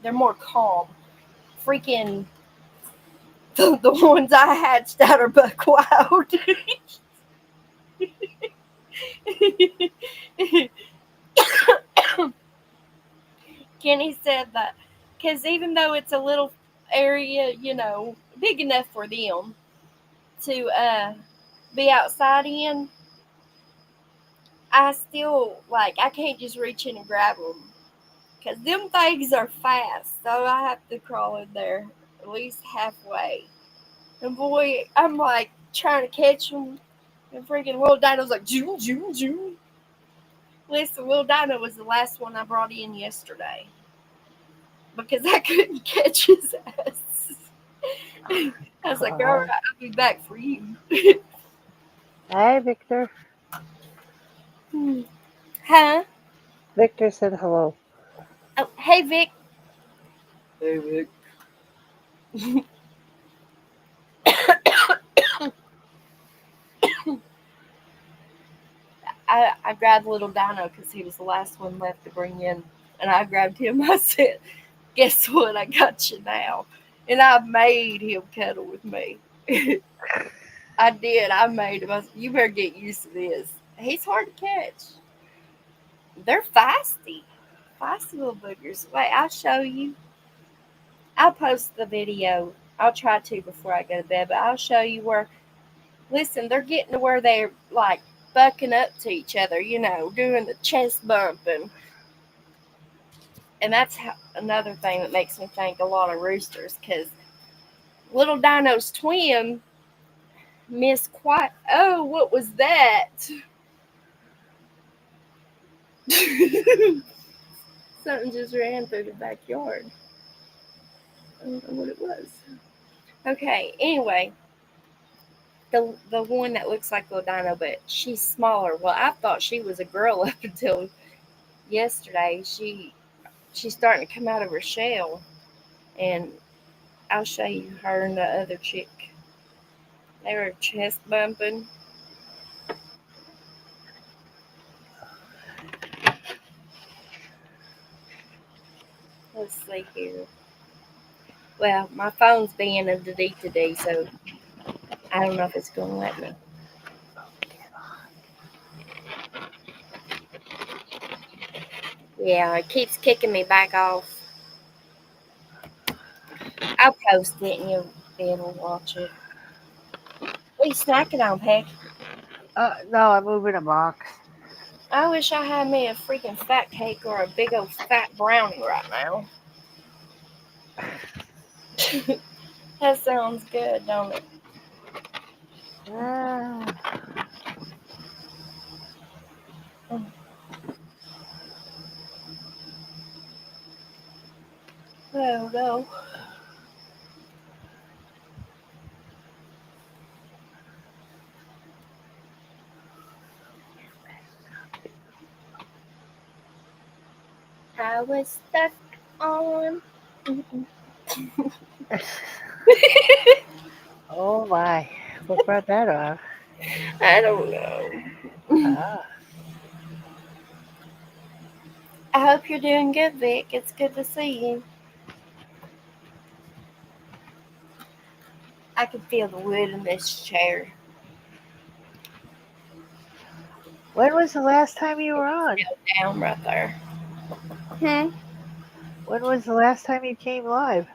They're more calm. Freaking the ones I hatched out are buck wild. Kenny said that because even though it's a little area, big enough for them to be outside in, I still I can't just reach in and grab them because them things are fast. So I have to crawl in there at least halfway. And boy, I'm like trying to catch them, and freaking Little Dino's like zoom zoom zoom. Listen, Little Dino was the last one I brought in yesterday because I couldn't catch his ass. I was like, all right, I'll be back for you. Hi, Victor. Huh? Victor said hello. Oh, hey, Vic. Hey, Vic. I grabbed Little Dino because he was the last one left to bring in. And I grabbed him. I said, guess what? I got you now. And I made him cuddle with me. I did. I made him. I said, you better get used to this. He's hard to catch. They're feisty. Feisty little boogers. Wait, I'll show you. I'll post the video. I'll try to before I go to bed, but I'll show you where. Listen, they're getting to where they're bucking up to each other, doing the chest bumping. And that's another thing that makes me think a lot of roosters, because Little Dino's twin, Miss Quiet. Oh, what was that? Something just ran through the backyard. I don't know what it was. Okay, anyway, the one that looks like Little Dino, but she's smaller. Well, I thought she was a girl up until yesterday. She's starting to come out of her shell, and I'll show you her and the other chick. They were chest bumping. Let's see here. Well, my phone's being a delete today, so I don't know if it's going to let me. Yeah, it keeps kicking me back off. I'll post it and you'll be able to watch it. What are you snacking on, Peg? No, I'm moving a box. I wish I had me a freaking fat cake or a big old fat brownie right now. That sounds good, don't it? Ah. Oh no. I was stuck on. Oh my. What brought that off? I don't know. Ah. I hope you're doing good, Vic. It's good to see you. I can feel the wood in this chair. When was the last time you were on? Down right there. Hmm. When was the last time you came live?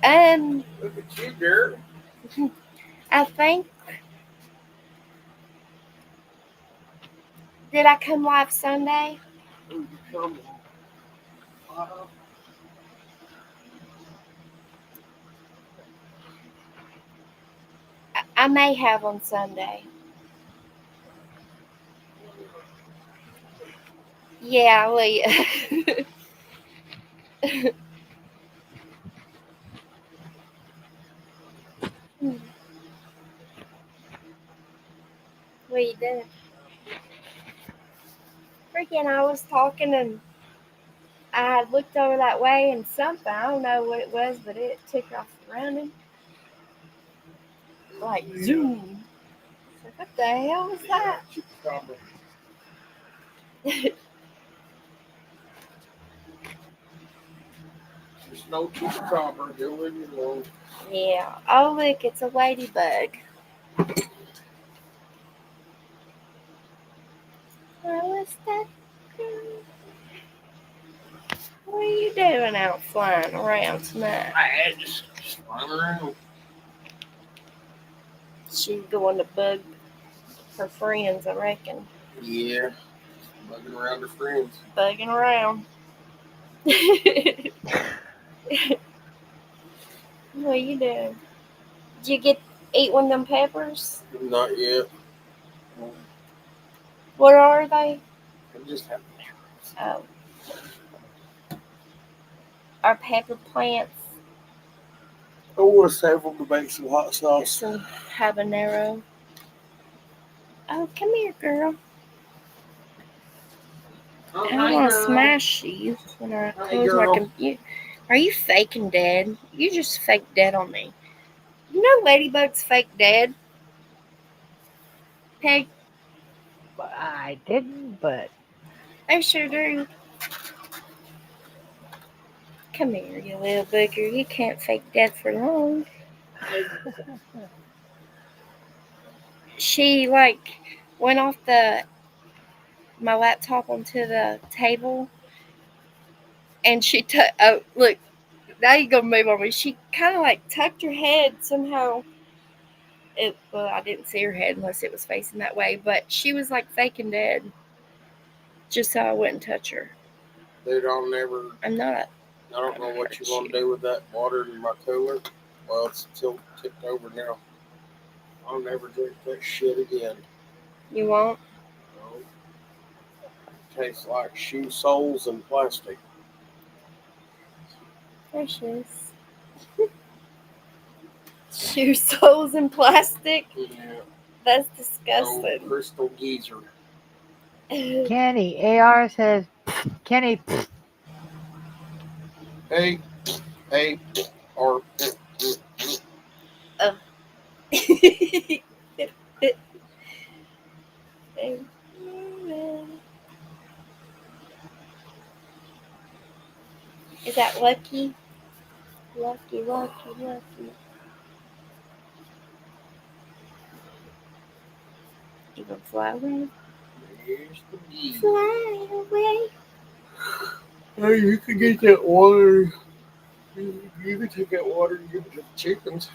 Look at you, girl. I think. Did I come live Sunday? You come. I may have on Sunday. Yeah, Leah. What you doing? Freaking, I was talking and I had looked over that way and something, I don't know what it was, but it took off running. Like, zoom. Like, what the hell was that? There's no chupacabra. He'll leave you alone. Yeah. Oh, look, it's a ladybug. Where was that? What are you doing out flying around tonight? I just flying around. She's going to bug her friends, I reckon. Yeah. Bugging around her friends. Bugging around. What are you doing? Did you eat one of them peppers? Not yet. What are they? I just have. Oh. Are pepper plants. I want to save them to make some hot sauce. Some habanero. Oh, come here, girl. I want to smash you when I close my computer. Are you faking dead? You just fake dead on me. You know ladybugs fake dead? Peg, I didn't, but I sure do. Come here, you little booger. You can't fake death for long. She, went off my laptop onto the table, and she oh, look, now you gonna move on me. She kind of tucked her head somehow. Well, I didn't see her head unless it was facing that way, but she was faking dead, just so I wouldn't touch her. Dude, I'm not. I don't know what you want to do with that water in my cooler. Well, it's tipped over now. I'll never drink that shit again. You won't? No. It tastes like shoe soles and plastic. There she is. Shoe soles in plastic? Yeah. That's Old disgusting. crystal geyser. Kenny, AR says, Kenny, Hey, or Is that Lucky? Lucky, Lucky, Lucky. You gonna fly away? here's the bee. Fly away. Hey, you can get that water. You can take that water and give it to the chickens.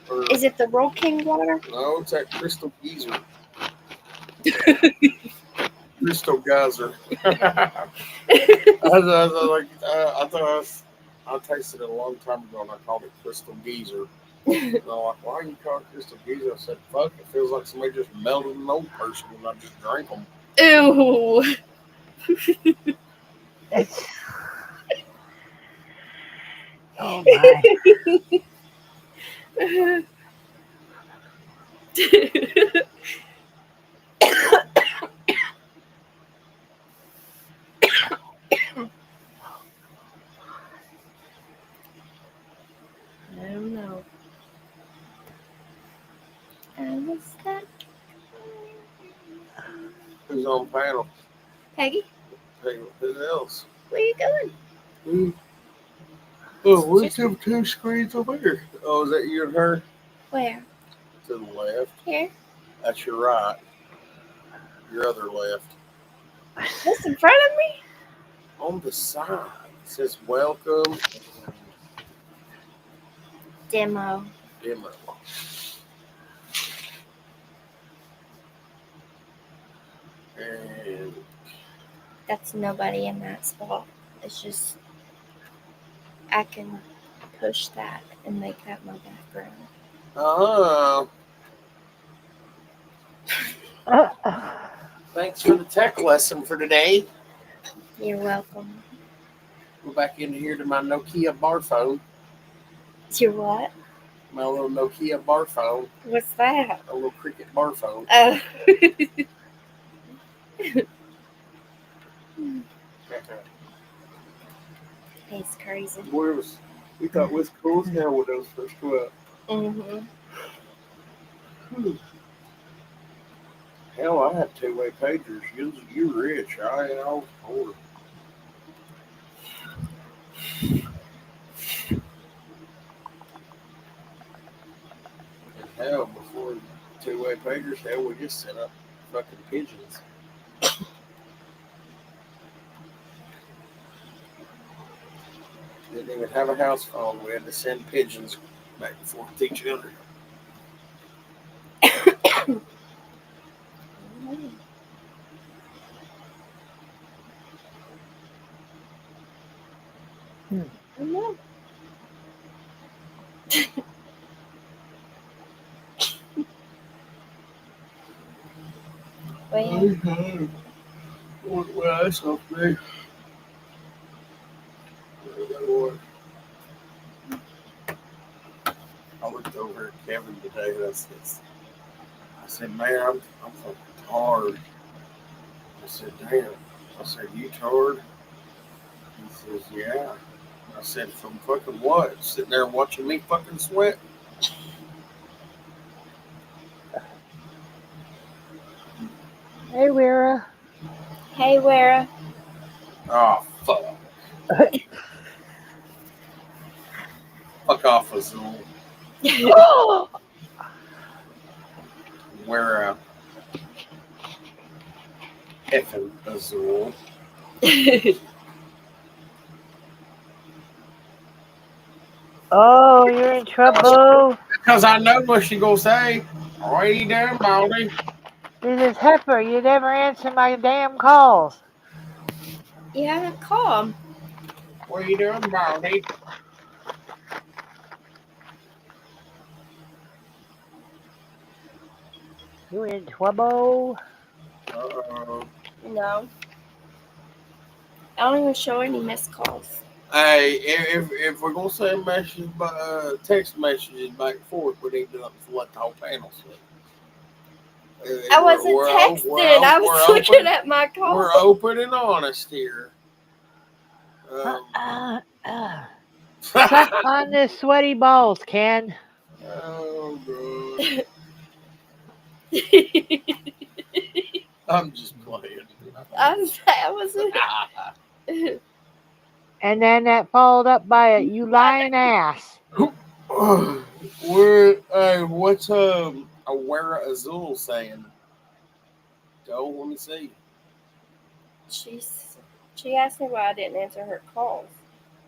Or, Is it the Roll King water? no, it's that crystal geyser. Crystal geyser. I tasted it a long time ago and I called it crystal geyser. And I'm like, why you call it crystal geyser? I said, fuck, it feels like somebody just melted an old person and I just drank them. Ew. It's, oh my. I don't know. I was stuck. Who's on panel? Peggy, Hey, who else? where you going? Oh, what's them two screens over here? Oh, is that you and her? Where? To the left. Here? That's your right. Your other left. This in front of me? On the side. It says welcome Demo. demo. And That's nobody in that spot. It's just I can push that and make that my background. Thanks for the tech lesson for today. You're welcome. Go back into here to my Nokia bar phone. You're what? My little Nokia bar phone. What's that? A little cricket bar phone. Oh. He's crazy. We thought was cool as hell when those first went up. Mm-hmm. Hell, I had two-way pagers. You rich. I was poor. And hell, before two-way pagers, hell, we just set up fucking pigeons. Didn't even have a house phone. We had to send pigeons back and forth to each other. No. Well, That's okay. I looked over at Kevin today. I said, man, I'm fucking tired. I said, damn. I said, you tired? He says, yeah. I said, from fucking what? Sitting there watching me fucking sweat? Hey, Vera. Hey, Wera. Oh, fuck. Fuck off, Azul. Oh! Wear a effing Azul. Oh, you're in trouble. Because I know what she gonna say. What are you doing, Baldy? This is Heifer. You never answer my damn calls. You haven't called. What are you doing, Baldy? You in trouble? Uh-oh. No. I don't even show any missed calls. Hey, if we're gonna send messages, text messages back and forth, we need to let the whole panel sleep. I wasn't texting. I was looking at my call. We're open and honest here. Suck on this sweaty balls, Ken. Oh, God. I'm just playing. I wasn't. And then that followed up by a you lying ass. What's Awera Azul saying? Joe, let me see. She asked me why I didn't answer her calls.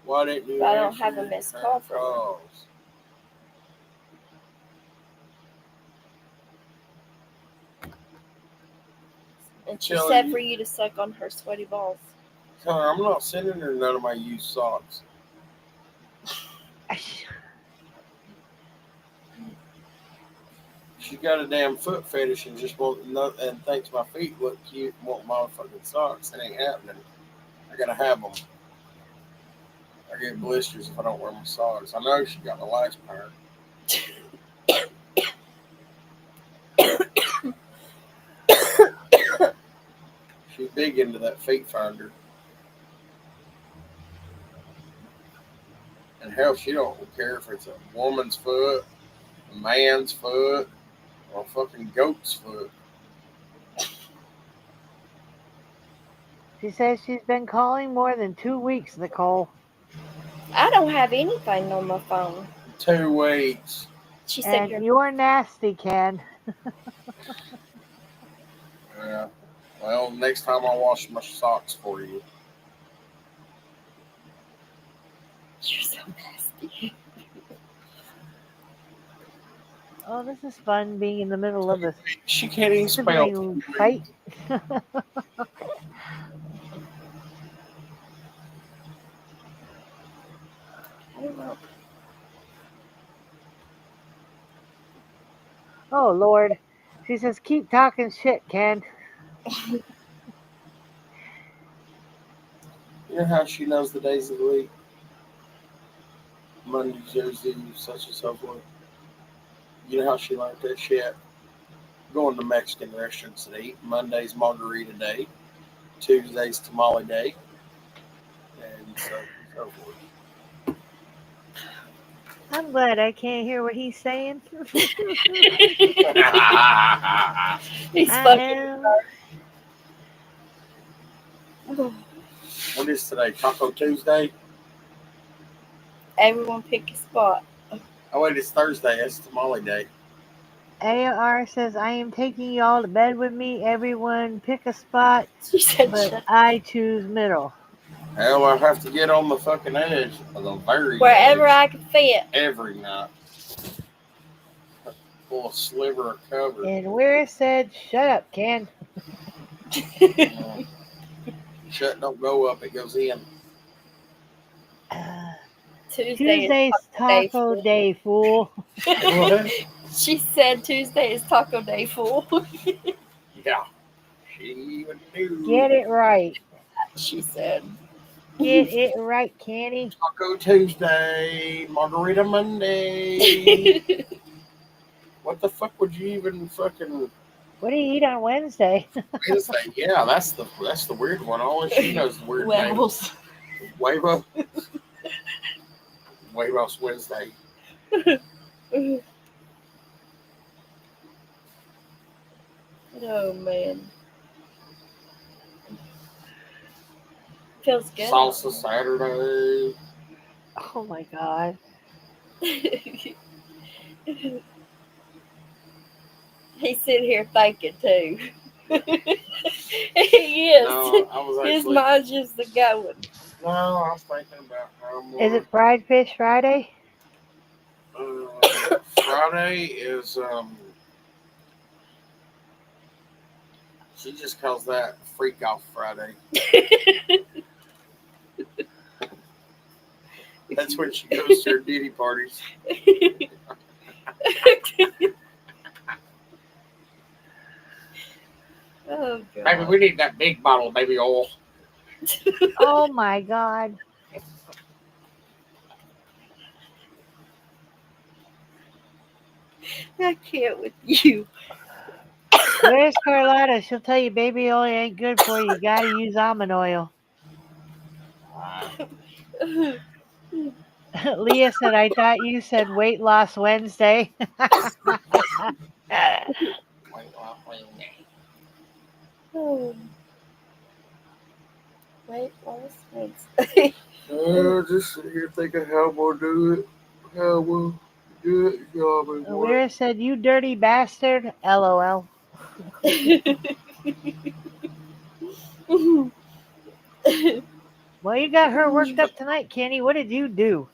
Why didn't you? But I don't have a missed call from her. calls? And she Tell said you- for you to suck on her sweaty balls. Tell her I'm not sending her none of my used socks. She She got a damn foot fetish and just and thinks my feet look cute and want motherfucking socks. It ain't happening. I gotta have them. I get blisters if I don't wear my socks. I know she got the last pair. She's big into that feet finder. And hell, she don't care if it's a woman's foot, a man's foot, or a fucking goat's foot. She says she's been calling more than 2 weeks, Nicole. I don't have anything on my phone. 2 weeks. She said And you're you're nasty, Ken. Yeah. Well, next time I'll wash my socks for you. so nasty. Oh, this is fun being in the middle of a She can't even spell. sibling fight. I don't know. Oh, Lord. She says, keep talking shit, Ken. You know how she knows the days of the week? Monday, Tuesday, such and so forth. You know how she learned that shit? Going to Mexican restaurants to eat. Monday's margarita day. Tuesday's tamale day. And so on and so forth. I'm glad I can't hear what he's saying. He's I fucking. am. What is today? Taco Tuesday? Everyone pick a spot. Oh, wait, it's Thursday. It's tamale day. AR says, I am taking y'all to bed with me. Everyone pick a spot, She said but shut I choose middle. Hell, I have to get on the fucking edge. Of the very wherever edge. I can fit. Every night. Full of sliver of cover. And Weir said, shut up, Ken. Shut don't go up, it goes in. Tuesday Tuesday's taco day, fool. What? She said Tuesday is taco day, fool. Yeah. She would do. Get it right. She said. Get it right, Kenny. Taco Tuesday, Margarita Monday. What the fuck would you even fucking What do you eat on Wednesday? Wednesday? Yeah, that's the weird one. Only she knows the weird name. Huevos. Huevo. Huevos Wednesday. Oh man. Feels good. Salsa Saturday. Oh my God. He's sitting here thinking too. He is. No, I was His actually. mind's just going. No, I was thinking about how more. Is it Fried Fish Friday? Friday is she just calls that Freak Off Friday. That's when she goes to her ditty parties. Oh god. Baby, we need that big bottle of baby oil. Oh my God. I can't with you. Where's Carlotta? She'll tell you baby oil ain't good for you. You gotta use almond oil. Leah said, I thought you said weight loss Wednesday. Oh. Wait, lost Wednesday. Just sit here thinking how we'll do it. How we'll do it. Weir said, you dirty bastard. LOL. Well, you got her worked up tonight, Kenny. What did you do?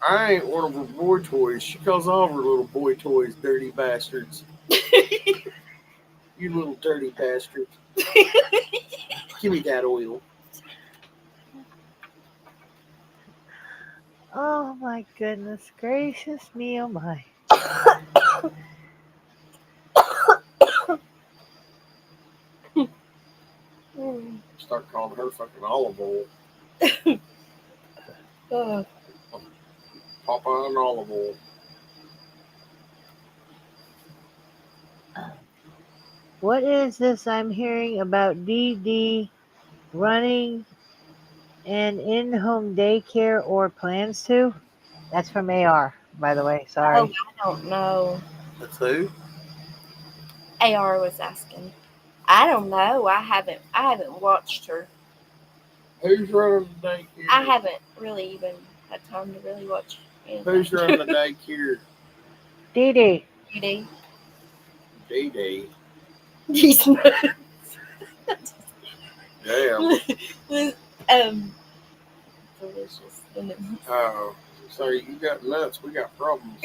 I ain't one of her boy toys. She calls all of her little boy toys dirty bastards. You little dirty bastard. Give me that oil. Oh my goodness gracious me, oh my. Start calling her fucking olive oil. Oh, Papa and olive oil. What is this I'm hearing about DD running an in-home daycare or plans to? That's from AR, by the way. oh, Sorry. I don't know. That's who? AR was asking. I don't know. I haven't watched her. Who's running the daycare? I haven't really even had time to really watch anything. Who's running the daycare? DD. Judy. Dee Dee. He's not. Damn. Delicious. Oh, so you got nuts. We got problems.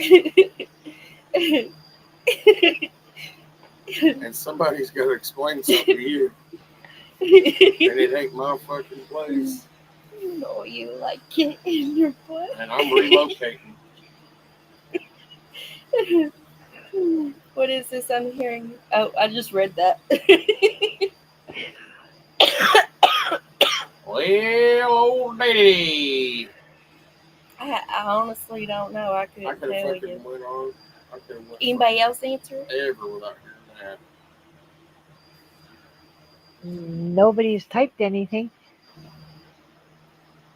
And somebody's got to explain something to you. And it ain't my fucking place. You know you like it in your butt. And I'm relocating. What is this I'm hearing? Oh, I just read that. Well, old lady. I honestly don't know. I I couldn't could have tell fucking you. went on. I could have went Anybody else answer? ever without hearing that. Nobody's typed anything.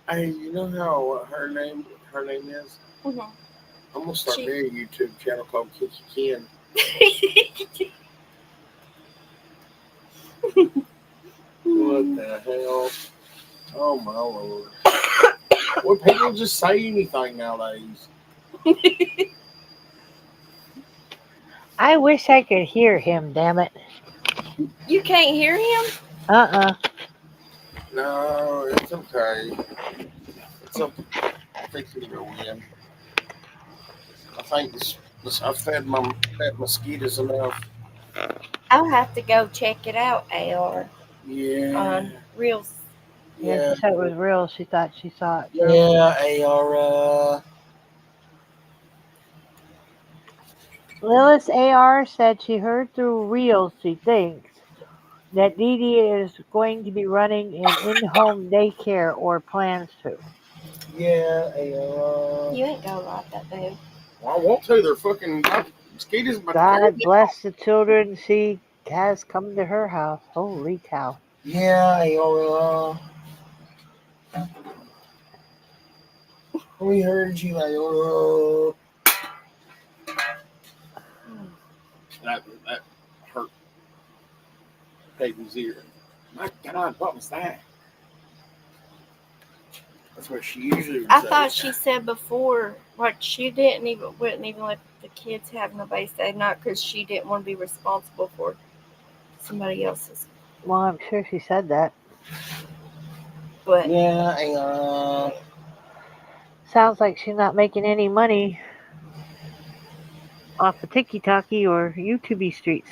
Hey, you know how her name is? Mm-hmm. I'm gonna start She- me a YouTube channel called Kiki Ken. What the hell? Oh my lord! Well, people just say anything nowadays. I wish I could hear him, damn it. You can't hear him? Uh-uh. No, it's okay. It's okay. I think he'll go in. I think I've fed mosquitoes enough. I'll have to go check it out, AR, Yeah. on Reels. Yeah, Yeah. she said it was real. She thought she saw it. Yeah, AR. Lilith AR said she heard through Reels, she thinks, that Dee Dee is going to be running an in-home daycare or plans to. Yeah, AR. You ain't gonna like that, dude. I want to. They're fucking mosquitoes. About to God bless the children she has come to her house. Holy cow. Yeah, AR. We heard you, AR. That hurt Peyton's ear. My God, what was that? That's what she usually would I say. thought she said before, like she wouldn't even let the kids have nobody stay night because she didn't want to be responsible for somebody else's. Well, I'm sure she said that. But Yeah, AR. Sounds like she's not making any money off the TikTok-y or YouTube streets.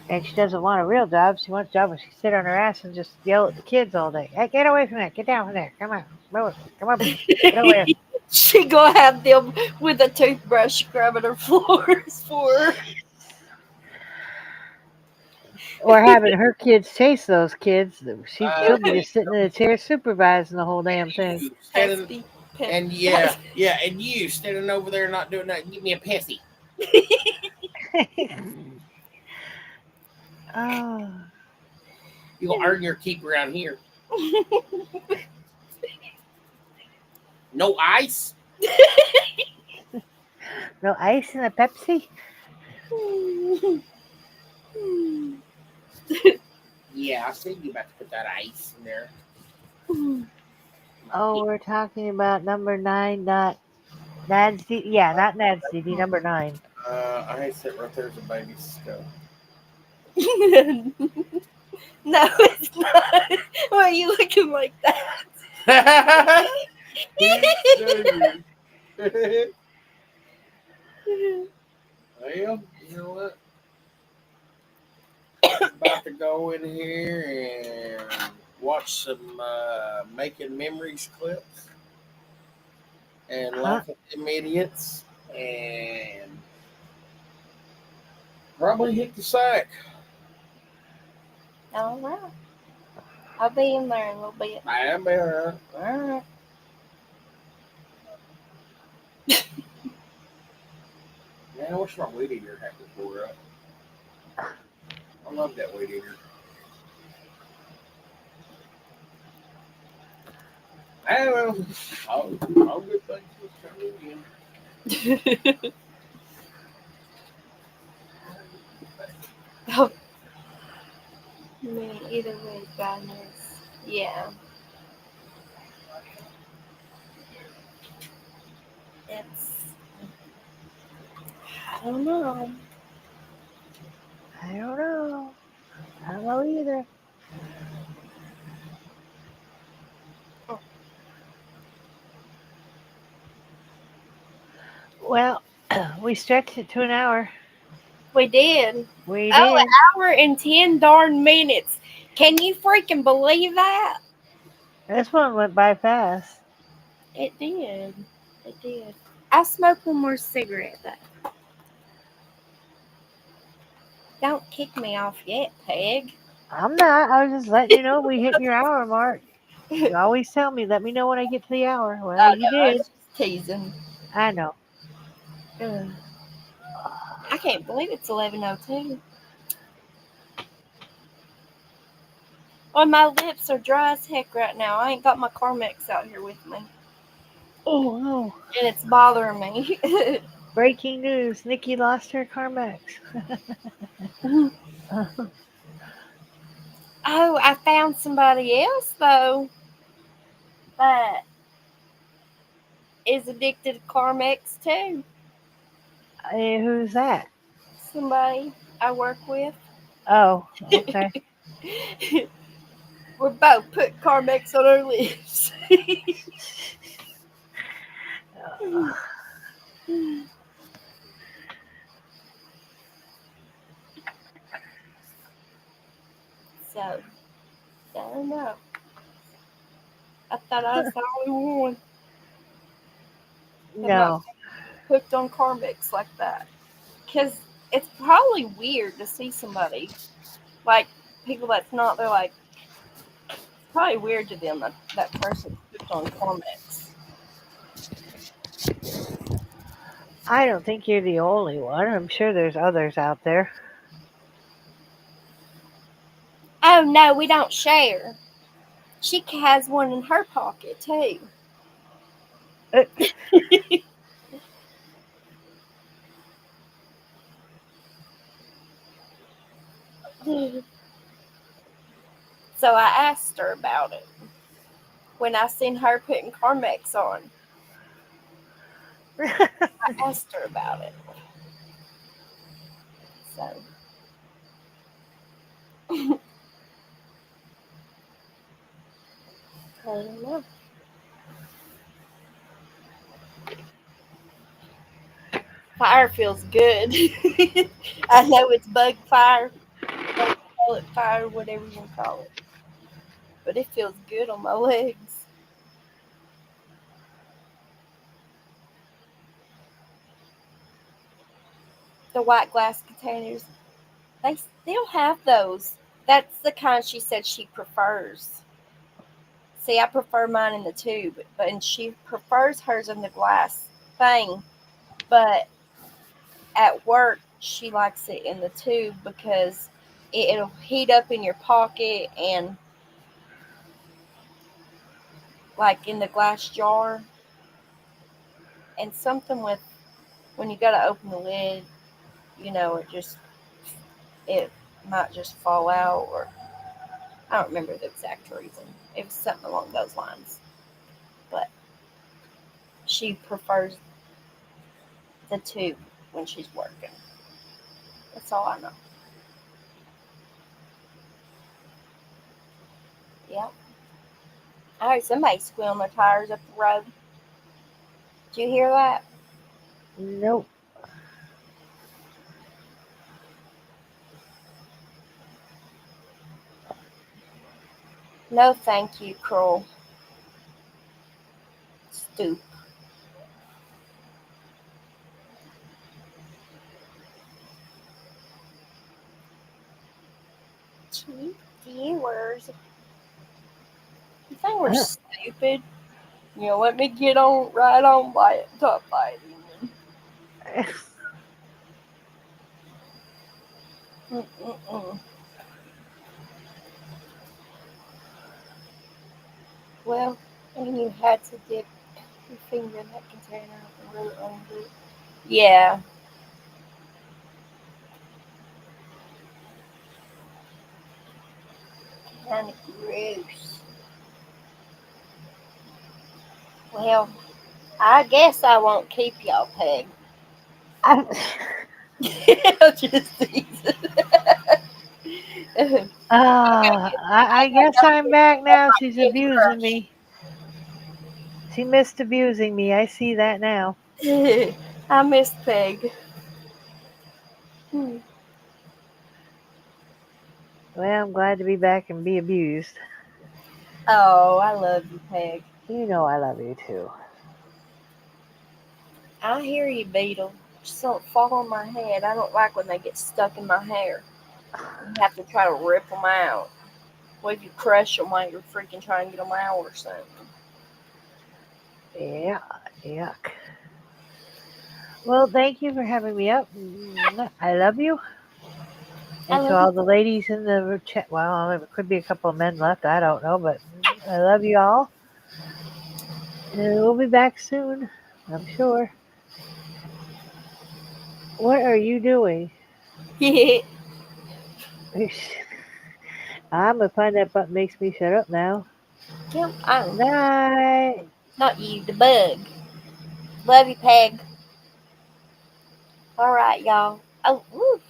And she doesn't want a real job. She wants a job where she sit on her ass and just yell at the kids all day. Hey, get away from that. Get down from there. Come on. Move it. Come on. Get away. she gonna have them with a toothbrush scrubbing her floors for her. Or having her kids chase those kids. She'll be just sitting in a chair supervising the whole damn thing. Standing, Pesky, and and you standing over there not doing nothing. Give me a pissy. Oh. You'll earn your keep around here. No ice? No ice in a Pepsi? Yeah, I see you about to put that ice in there. Oh, we're talking about number 9, not Nad's DD. Yeah, not Nad's DD, number 9. I hate sitting right there as a baby skull. No, it's not. Why are you looking like that? Well, you know what? I'm about to go in here and watch some Making Memories clips and laugh at them idiots and probably hit the sack. All right. I'll be in there in a little bit. I'll be alright. All right. Man, I wish my weed eater had before up. I love that weed eater. Well, all good things was coming in. Oh, man, either way, godness. Yeah. It's. I don't know. I don't know. I don't know either. Well, we stretched it to an hour. We did. We Oh, did. an hour and 10 darn minutes. Can you freaking believe that? This one went by fast. It did. It did. I'll smoke one more cigarette, though. Don't kick me off yet, Peg. I'm not. I was just letting you know we hit your hour mark. You always tell me, let me know when I get to the hour. Well, Oh, you no, I did. was just teasing. I know. Ugh. I can't believe it's 11:02. Oh, my lips are dry as heck right now. I ain't got my Carmex out here with me. Oh, no. And it's bothering me. Breaking news. Nikki lost her Carmex. Oh, I found somebody else, though, that is addicted to Carmex, too. Hey, who's that? Somebody I work with. Oh, okay. We're both put Carmex on our lips. So, I don't know. I thought I was the only one No. hooked on Carmex like that. Because it's probably weird to see somebody, like, people that's not, they're like, it's probably weird to them that that person's hooked on Carmex. I don't think you're the only one. I'm sure there's others out there. Oh, no, we don't share. She has one in her pocket, too. So I asked her about it when I seen her putting Carmex on. I asked her about it. So I don't know. Fire feels good. I know it's bug fire, call it fire, whatever you want to call it, but it feels good on my legs. The white glass containers, they still have those. That's the kind she said she prefers. See, I prefer mine in the tube, but and she prefers hers in the glass thing. But at work, she likes it in the tube because it'll heat up in your pocket and like in the glass jar. And something with when you gotta open the lid, it might just fall out, or I don't remember the exact reason. It was something along those lines. But she prefers the tube when she's working. That's all I know. Yep. I heard somebody squealing their tires up the road. Did you hear that? Nope. No, thank you, Cruel. Stoop. cheap viewers. You think we're stupid? You know, let me get on right on by it, top biting. Mm-mm-mm. Well, and you had to dip your finger in that container and roll it under it. Yeah. Kind of gross. Well, I guess I won't keep y'all, Peg. Just teasing. I guess I'm back now. She's abusing me. She missed abusing me. I see that now. I miss Peg. Hmm. Well, I'm glad to be back and be abused. Oh, I love you, Peg. You know I love you too. I hear you, Beetle. Just don't fall on my head. I don't like when they get stuck in my hair. You have to try to rip them out. What if you crush them while you're freaking trying to get them out or something? Yeah, yuck. Well, thank you for having me up. I love you. I And to love you. all the ladies in the chat, well, there could be a couple of men left. I don't know, but I love you all. And we'll be back soon, I'm sure. What are you doing? Yeah. I'm gonna find that button makes me shut up now. Yep, Good night. not you, the bug. Love you, Peg. All right, y'all. Oh, woo.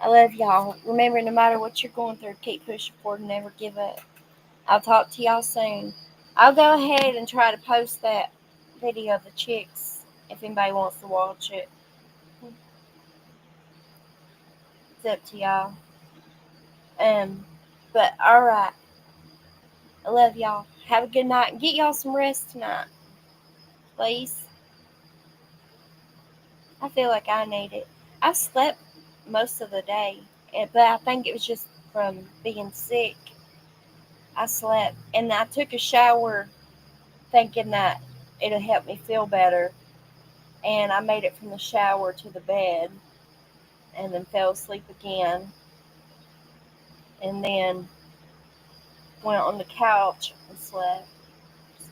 I love y'all. Remember, no matter what you're going through, keep pushing forward and never give up. I'll talk to y'all soon. I'll go ahead and try to post that video of the chicks if anybody wants to watch it. It's up to y'all. But all right. I love y'all. Have a good night and get y'all some rest tonight, please. I feel like I need it. I slept most of the day, but I think it was just from being sick. I slept and I took a shower thinking that it'll help me feel better. And I made it from the shower to the bed and then fell asleep again. And then went on the couch and slept. So,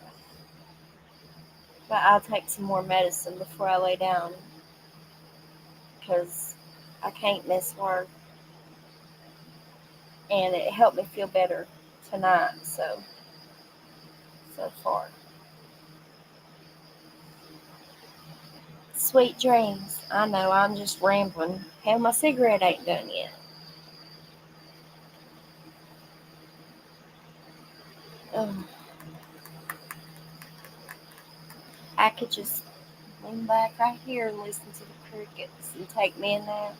but I'll take some more medicine before I lay down because I can't miss work. And it helped me feel better tonight. So far. Sweet dreams. I know I'm just rambling. Hell, my cigarette ain't done yet. Ugh. I could just lean back right here and listen to the crickets and take me a nap.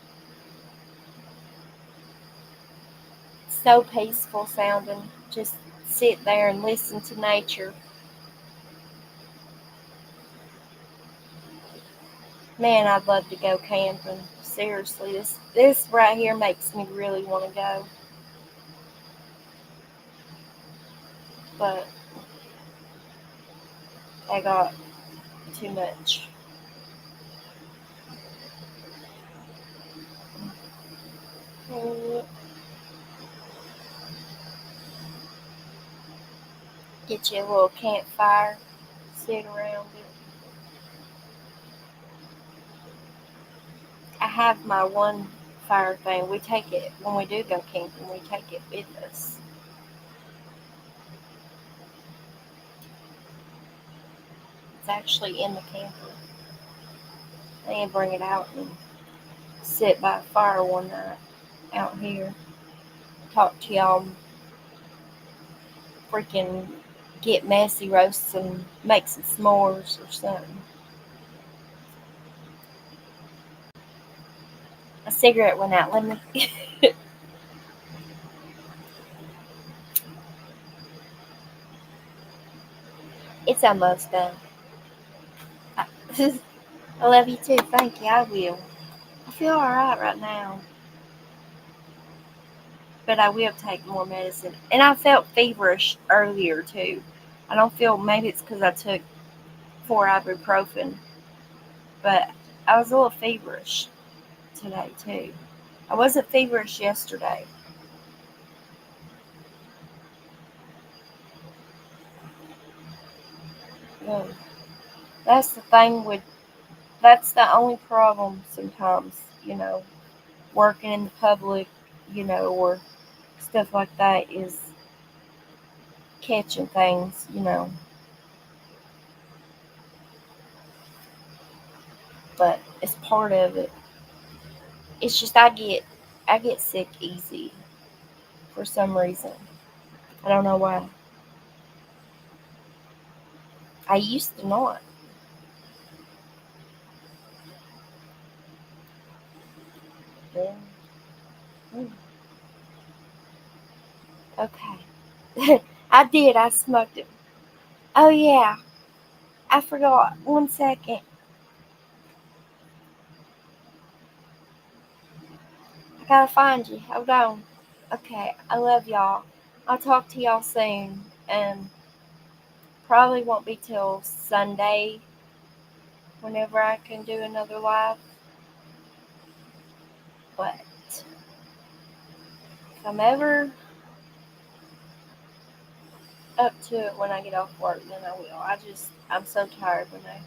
So peaceful sounding. Just sit there and listen to nature. Man, I'd love to go camping. Seriously, this right here makes me really want to go. But I got too much. Get you a little campfire, sit around it. I have my one fire thing. We take it when we do go camping. We take it with us. It's actually in the camper. I didn't bring it out and sit by a fire one night out here. Talk to y'all. Freaking get messy, roast and make some s'mores or something. A cigarette went out. Let me. It's almost done. I, I love you too. Thank you. I will. I feel alright right now. but I will take more medicine. And I felt feverish earlier too. I don't feel, maybe it's because I took 4 ibuprofen, but I was a little feverish today too. I wasn't feverish yesterday. No, that's the thing with, that's the only problem sometimes, working in the public, or stuff like that is catching things. But it's part of it. It's just I get sick easy for some reason. I don't know why. I used to not. Yeah. Mm. Okay. I did. I smoked it. Oh yeah. I forgot. 1 second. I gotta find you. Hold on. Okay. I love y'all. I'll talk to y'all soon. And probably won't be till Sunday whenever I can do another live. But if I'm ever up to it when I get off work, then I will. I'm so tired when I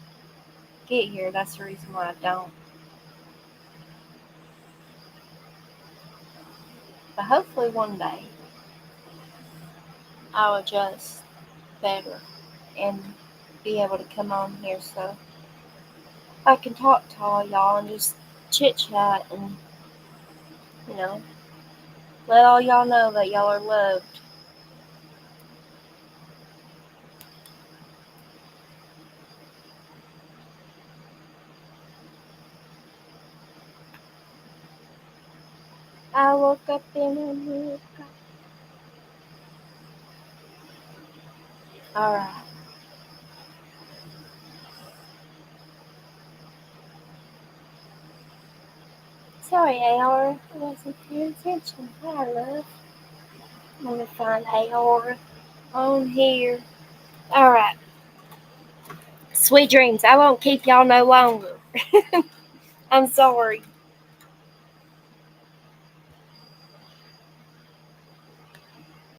get here. That's the reason why I don't. But hopefully one day I'll adjust better and be able to come on here so I can talk to all y'all and just chit chat and, you know, let all y'all know that y'all are loved. I woke up in America. Alright. Sorry, AR. I wasn't paying attention. Hi, love. Let me find AR on here. Alright. Sweet dreams. I won't keep y'all no longer. I'm sorry.